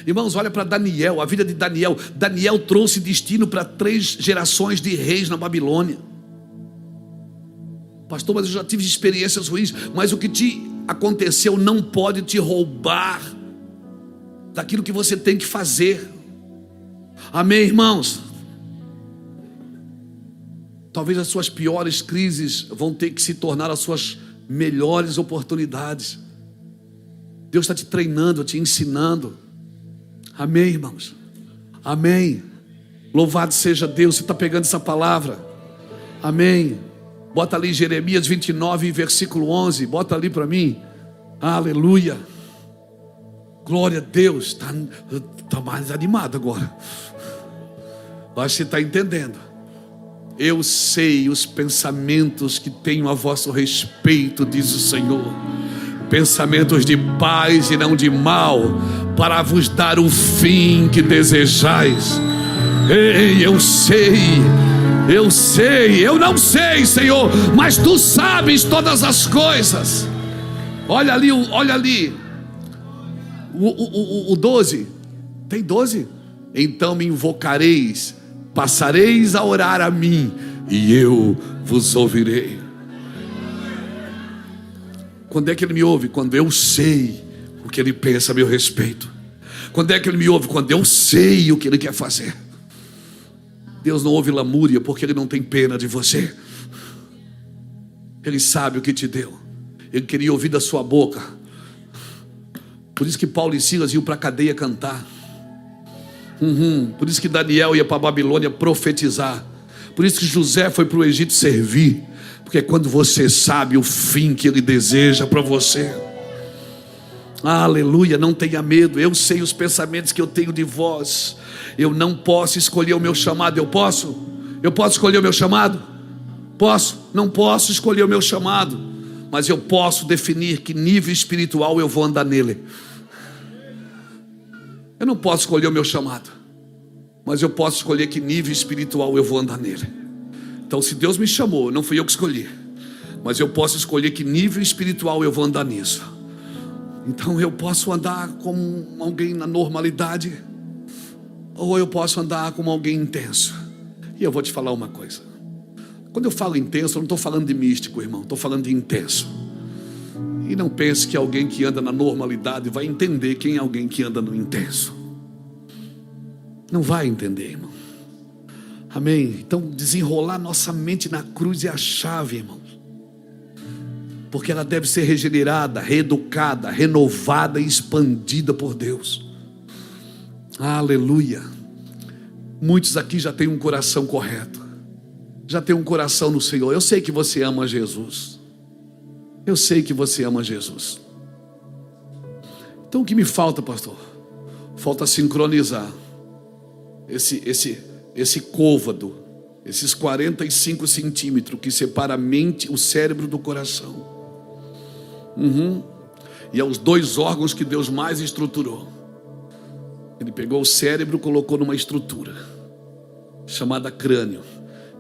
Irmãos, olha para Daniel, a vida de Daniel. Daniel trouxe destino para 3 gerações de reis na Babilônia. Pastor, mas eu já tive experiências ruins. Mas o que te aconteceu não pode te roubar daquilo que você tem que fazer. Amém, irmãos? Talvez as suas piores crises vão ter que se tornar as suas melhores oportunidades. Deus está te treinando, te ensinando. Amém, irmãos? Amém. Louvado seja Deus. Você está pegando essa palavra? Amém. Bota ali Jeremias 29, versículo 11. Bota ali para mim. Aleluia. Glória a Deus. Está mais animado agora. Acho que você está entendendo. Eu sei os pensamentos que tenho a vosso respeito, diz o Senhor, pensamentos de paz e não de mal, para vos dar o fim que desejais. Ei, eu não sei, Senhor, mas Tu sabes todas as coisas. Olha ali, o 12, tem 12? Então me invocareis, passareis a orar a mim, e eu vos ouvirei. Quando é que Ele me ouve? Quando eu sei o que Ele pensa a meu respeito. Quando é que Ele me ouve? Quando eu sei o que Ele quer fazer. Deus não ouve lamúria porque Ele não tem pena de você. Ele sabe o que te deu. Ele queria ouvir da sua boca. Por isso que Paulo e Silas iam para a cadeia cantar. Por isso que Daniel ia para a Babilônia profetizar. Por isso que José foi para o Egito servir. Porque é quando você sabe o fim que Ele deseja para você. Aleluia, não tenha medo. Eu sei os pensamentos que eu tenho de vós. Eu não posso escolher o meu chamado. Eu posso? Eu posso escolher o meu chamado? Posso? Não posso escolher o meu chamado, mas eu posso definir que nível espiritual eu vou andar nele. Eu não posso escolher o meu chamado, mas eu posso escolher que nível espiritual eu vou andar nele. Então, se Deus me chamou, não fui eu que escolhi, mas eu posso escolher que nível espiritual eu vou andar nisso. Então eu posso andar como alguém na normalidade, ou eu posso andar como alguém intenso. E eu vou te falar uma coisa. Quando eu falo intenso, eu não estou falando de místico, irmão. Estou falando de intenso. E não pense que alguém que anda na normalidade vai entender quem é alguém que anda no intenso. Não vai entender, irmão. Amém? Então desenrolar nossa mente na cruz é a chave, irmão. Porque ela deve ser regenerada, reeducada, renovada e expandida por Deus. Aleluia. Muitos aqui já têm um coração correto, já têm um coração no Senhor. Eu sei que você ama Jesus. Eu sei que você ama Jesus. Então o que me falta, pastor? Falta sincronizar esse côvado, esses 45 centímetros que separa a mente, o cérebro do coração. E é os dois órgãos que Deus mais estruturou. Ele pegou o cérebro e colocou numa estrutura chamada crânio.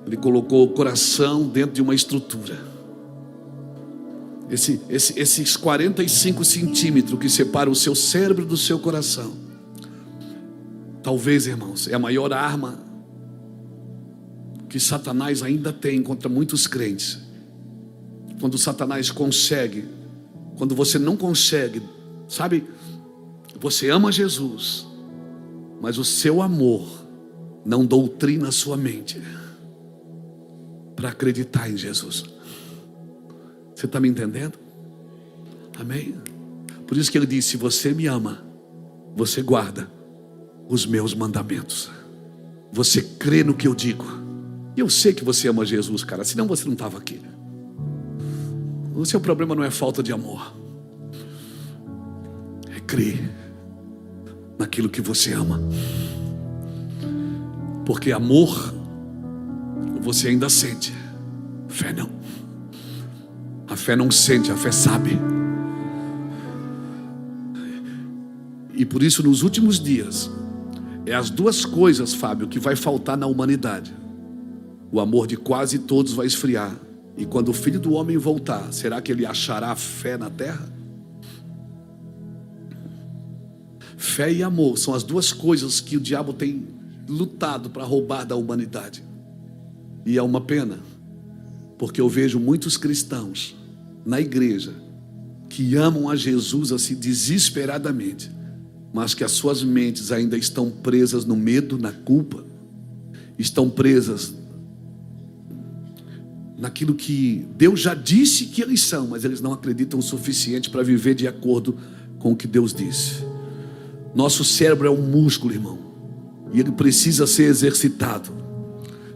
Ele colocou o coração dentro de uma estrutura. Esses 45 centímetros que separam o seu cérebro do seu coração, talvez, irmãos, é a maior arma que Satanás ainda tem contra muitos crentes. Quando Satanás consegue, quando você não consegue, sabe, você ama Jesus, mas o seu amor não doutrina a sua mente para acreditar em Jesus. Você está me entendendo? Amém? Por isso que ele disse: se você me ama, você guarda os meus mandamentos. Você crê no que eu digo. E eu sei que você ama Jesus, cara, senão você não estava aqui. O seu problema não é falta de amor, é crer naquilo que você ama. Porque amor você ainda sente, fé não. A fé não sente, a fé sabe. E por isso nos últimos dias é as duas coisas, Fábio, que vai faltar na humanidade. O amor de quase todos vai esfriar. E quando o Filho do Homem voltar, será que ele achará fé na terra? Fé e amor são as duas coisas que o diabo tem lutado para roubar da humanidade. E é uma pena, porque eu vejo muitos cristãos na igreja que amam a Jesus assim desesperadamente, mas que as suas mentes ainda estão presas no medo, na culpa, estão presas naquilo que Deus já disse que eles são, mas eles não acreditam o suficiente para viver de acordo com o que Deus disse. Nosso cérebro é um músculo, irmão, e ele precisa ser exercitado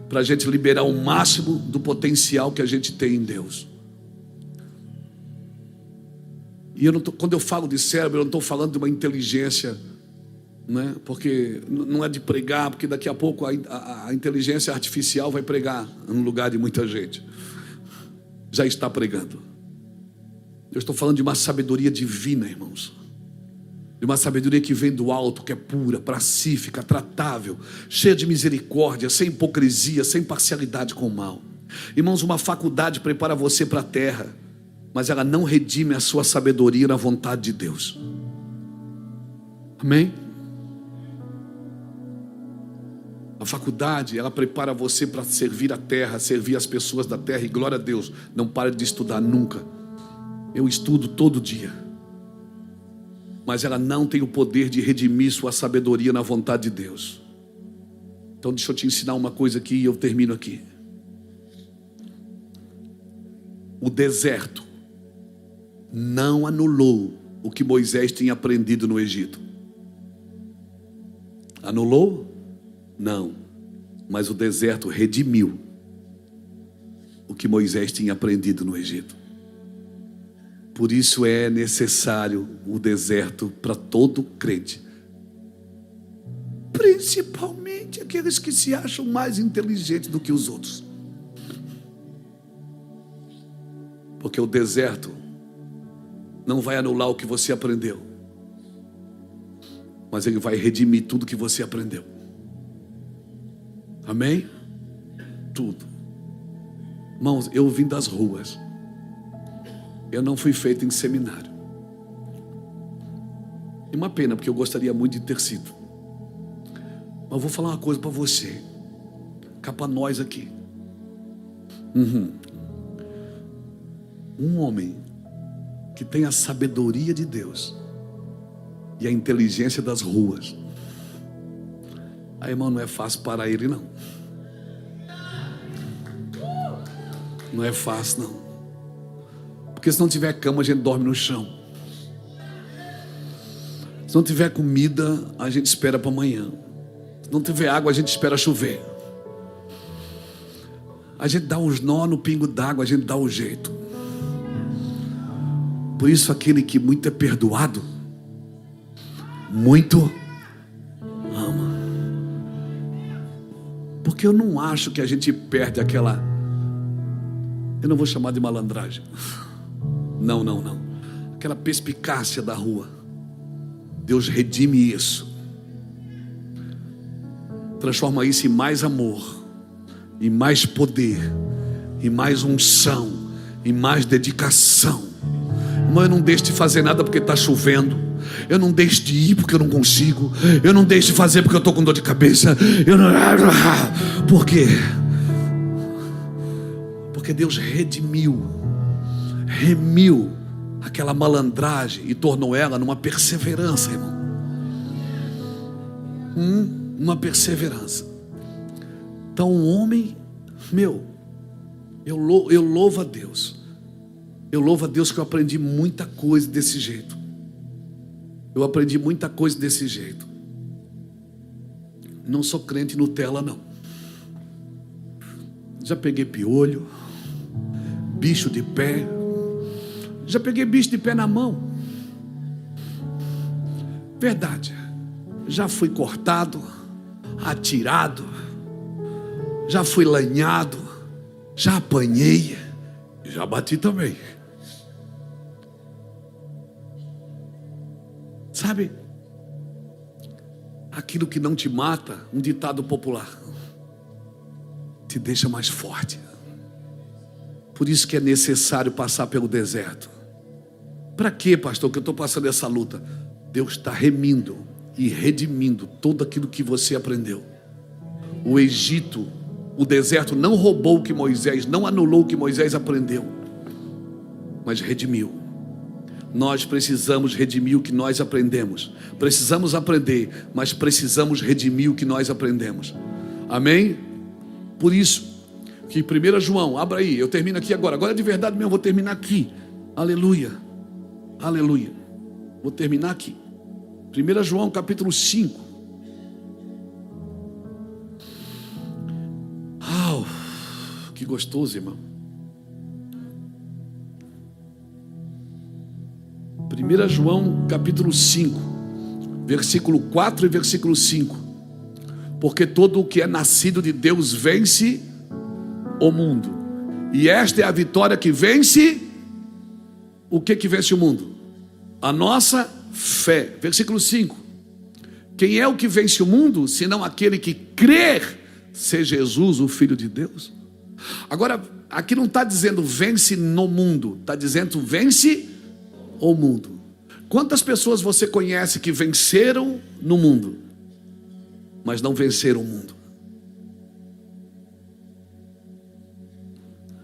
para a gente liberar o máximo do potencial que a gente tem em Deus. E quando eu falo de cérebro, eu não estou falando de uma inteligência né? Porque não é de pregar, porque daqui a pouco a inteligência artificial vai pregar no lugar de muita gente. Já está pregando. Eu estou falando de uma sabedoria divina, irmãos. De uma sabedoria que vem do alto, que é pura, pacífica, tratável, cheia de misericórdia, sem hipocrisia, sem parcialidade com o mal. Irmãos, uma faculdade prepara você para a terra, mas ela não redime a sua sabedoria na vontade de Deus. Amém? A faculdade, ela prepara você para servir a terra, servir as pessoas da terra, e glória a Deus, não pare de estudar nunca. Eu estudo todo dia. Mas ela não tem o poder de redimir sua sabedoria na vontade de Deus. Então deixa eu te ensinar uma coisa aqui e eu termino aqui. O deserto não anulou o que Moisés tinha aprendido no Egito. Anulou? Não. Mas o deserto redimiu o que Moisés tinha aprendido no Egito. Por isso é necessário o deserto para todo crente. Principalmente aqueles que se acham mais inteligentes do que os outros. Porque o deserto não vai anular o que você aprendeu, mas ele vai redimir tudo que você aprendeu. Amém? Tudo. Irmãos, eu vim das ruas. Eu não fui feito em seminário. E uma pena, porque eu gostaria muito de ter sido. Mas eu vou falar uma coisa para você. Cá para nós aqui. Um homem que tem a sabedoria de Deus e a inteligência das ruas. Aí, irmão, não é fácil para ele, não. Não é fácil, não. Porque se não tiver cama, a gente dorme no chão. Se não tiver comida, a gente espera para amanhã. Se não tiver água, a gente espera chover. A gente dá uns nó no pingo d'água, a gente dá o jeito. Por isso aquele que muito é perdoado, muito ama. Porque eu não acho que a gente perde aquela... Eu não vou chamar de malandragem. Não. Aquela perspicácia da rua. Deus redime isso. Transforma isso em mais amor, em mais poder, em mais unção, em mais dedicação. Irmão, eu não deixo de fazer nada porque está chovendo. Eu não deixo de ir porque eu não consigo. Eu não deixo de fazer porque eu estou com dor de cabeça. Por quê? Porque Deus remiu aquela malandragem e tornou ela numa perseverança, irmão. Uma perseverança. Então um homem, eu louvo a Deus. Eu louvo a Deus que eu aprendi muita coisa desse jeito. Eu aprendi muita coisa desse jeito. Não sou crente Nutella, não. Já peguei piolho, bicho de pé. Já peguei bicho de pé na mão. Verdade. Já fui cortado, atirado, já fui lanhado, já apanhei, já bati também. Sabe? Aquilo que não te mata, um ditado popular, te deixa mais forte. Por isso que é necessário passar pelo deserto. Para quê, pastor, que eu estou passando essa luta? Deus está remindo e redimindo tudo aquilo que você aprendeu. O Egito, o deserto não roubou o que Moisés, não anulou o que Moisés aprendeu, mas redimiu. Nós precisamos redimir o que nós aprendemos. Precisamos aprender, mas precisamos redimir o que nós aprendemos. Amém? Por isso que 1 João, abra aí, eu termino aqui agora. Agora de verdade mesmo, vou terminar aqui. Aleluia. Aleluia. Vou terminar aqui. 1 João capítulo 5. Que gostoso, irmão. 1 João capítulo 5, versículo 4 e versículo 5. Porque todo o que é nascido de Deus vence o mundo. E esta é a vitória que vence. O que vence o mundo? A nossa fé. Versículo 5. Quem é o que vence o mundo, senão aquele que crer ser Jesus, o Filho de Deus? Agora, aqui não está dizendo vence no mundo, está dizendo vence o mundo. Quantas pessoas você conhece que venceram no mundo, mas não venceram o mundo?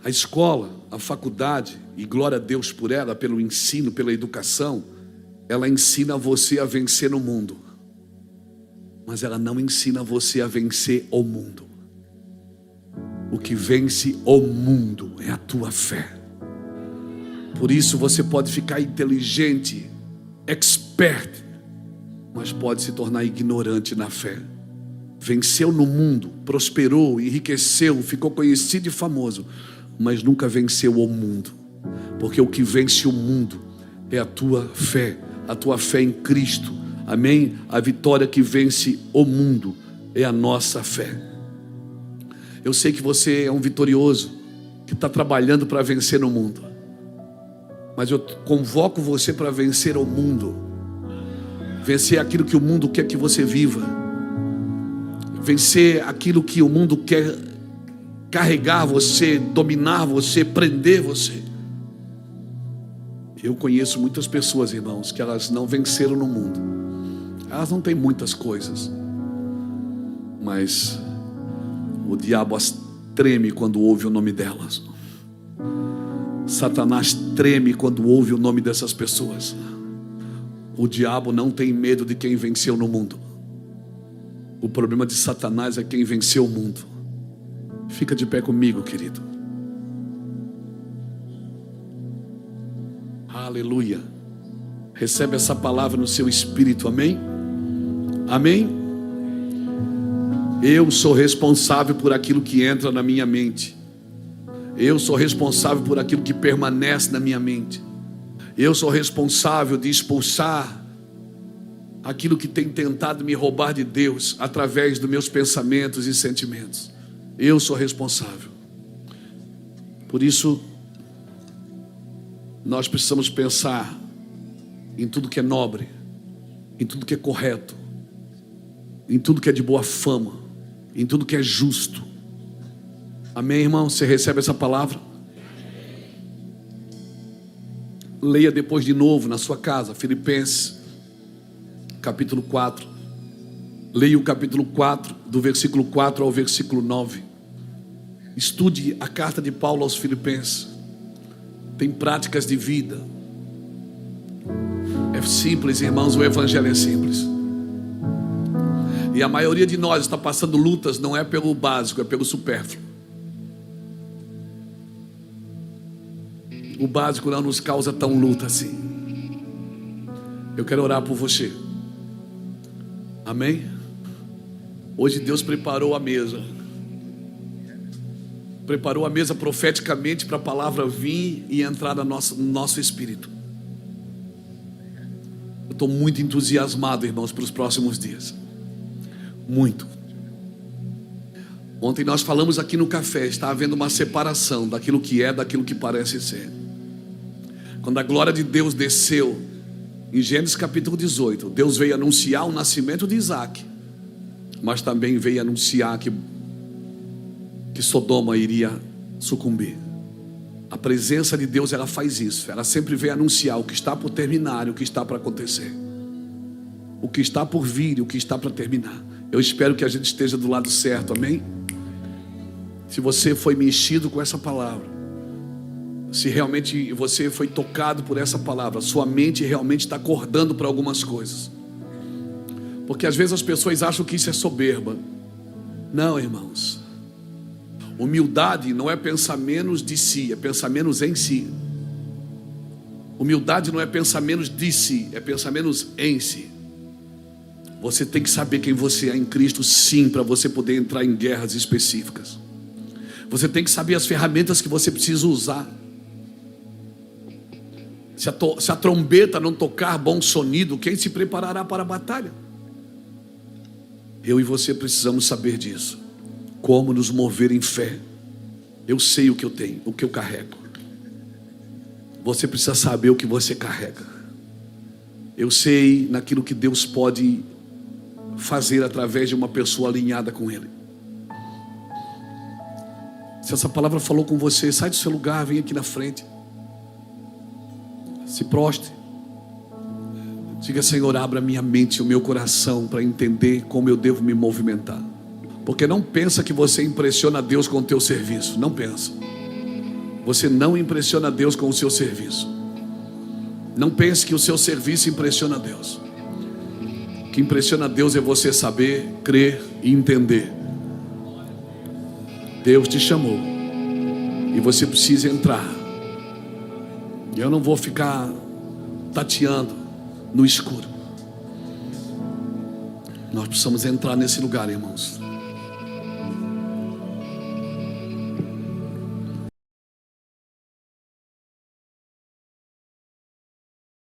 A escola, a faculdade, e glória a Deus por ela, pelo ensino, pela educação, ela ensina você a vencer no mundo, mas ela não ensina você a vencer o mundo. O que vence o mundo é a tua fé. Por isso você pode ficar inteligente, expert, mas pode se tornar ignorante na fé. Venceu no mundo, prosperou, enriqueceu, ficou conhecido e famoso, mas nunca venceu o mundo. Porque o que vence o mundo é a tua fé em Cristo. Amém? A vitória que vence o mundo é a nossa fé. Eu sei que você é um vitorioso, que está trabalhando para vencer no mundo. Mas eu convoco você para vencer o mundo. Vencer aquilo que o mundo quer que você viva. Vencer aquilo que o mundo quer carregar você, dominar você, prender você. Eu conheço muitas pessoas, irmãos, que elas não venceram no mundo. Elas não têm muitas coisas, mas o diabo as treme quando ouve o nome delas. Satanás treme quando ouve o nome dessas pessoas. O diabo não tem medo de quem venceu no mundo. O problema de Satanás é quem venceu o mundo. Fica de pé comigo, querido. Aleluia. Recebe essa palavra no seu espírito, amém? Amém? Eu sou responsável por aquilo que entra na minha mente. Eu sou responsável por aquilo que permanece na minha mente. Eu sou responsável de expulsar aquilo que tem tentado me roubar de Deus através dos meus pensamentos e sentimentos. Eu sou responsável. Por isso, nós precisamos pensar em tudo que é nobre, em tudo que é correto, em tudo que é de boa fama, em tudo que é justo. Amém, irmão? Você recebe essa palavra? Leia depois de novo na sua casa, Filipenses, capítulo 4. Leia o capítulo 4, do versículo 4 ao versículo 9. Estude a carta de Paulo aos Filipenses. Tem práticas de vida. É simples, irmãos, o evangelho é simples. E a maioria de nós está passando lutas, não é pelo básico, é pelo supérfluo. O básico não nos causa tão luta assim. Eu quero orar por você. Amém? Hoje Deus preparou a mesa. Preparou a mesa profeticamente para a palavra vir e entrar no nosso espírito. Eu estou muito entusiasmado, irmãos, para os próximos dias. Muito. Ontem nós falamos aqui no café, está havendo uma separação daquilo que é, daquilo que parece ser. Quando a glória de Deus desceu em Gênesis capítulo 18, Deus veio anunciar o nascimento de Isaac, mas também veio anunciar que Sodoma iria sucumbir. A presença de Deus, ela faz isso. Ela sempre vem anunciar o que está por terminar e o que está para acontecer, o que está por vir e o que está para terminar. Eu espero que a gente esteja do lado certo, amém? Se você foi mexido com essa palavra, se realmente você foi tocado por essa palavra, sua mente realmente está acordando para algumas coisas. Porque às vezes as pessoas acham que isso é soberba. Não, irmãos. Humildade não é pensar menos de si, é pensar menos em si. Humildade não é pensar menos de si, é pensar menos em si. Você tem que saber quem você é em Cristo, sim, para você poder entrar em guerras específicas. Você tem que saber as ferramentas que você precisa usar. Se a trombeta não tocar bom sonido, quem se preparará para a batalha? Eu e você precisamos saber disso. Como nos mover em fé. Eu sei o que eu tenho, o que eu carrego. Você precisa saber o que você carrega. Eu sei naquilo que Deus pode fazer através de uma pessoa alinhada com Ele. Se essa palavra falou com você, sai do seu lugar, vem aqui na frente. Se prostre. Diga: Senhor, abra minha mente e o meu coração para entender como eu devo me movimentar. Porque não pensa que você impressiona Deus com o teu serviço. Não pensa. Você não impressiona Deus com o seu serviço. Não pense que o seu serviço impressiona Deus. O que impressiona Deus é você saber, crer e entender. Deus te chamou e você precisa entrar. Eu não vou ficar tateando no escuro. Nós precisamos entrar nesse lugar, irmãos.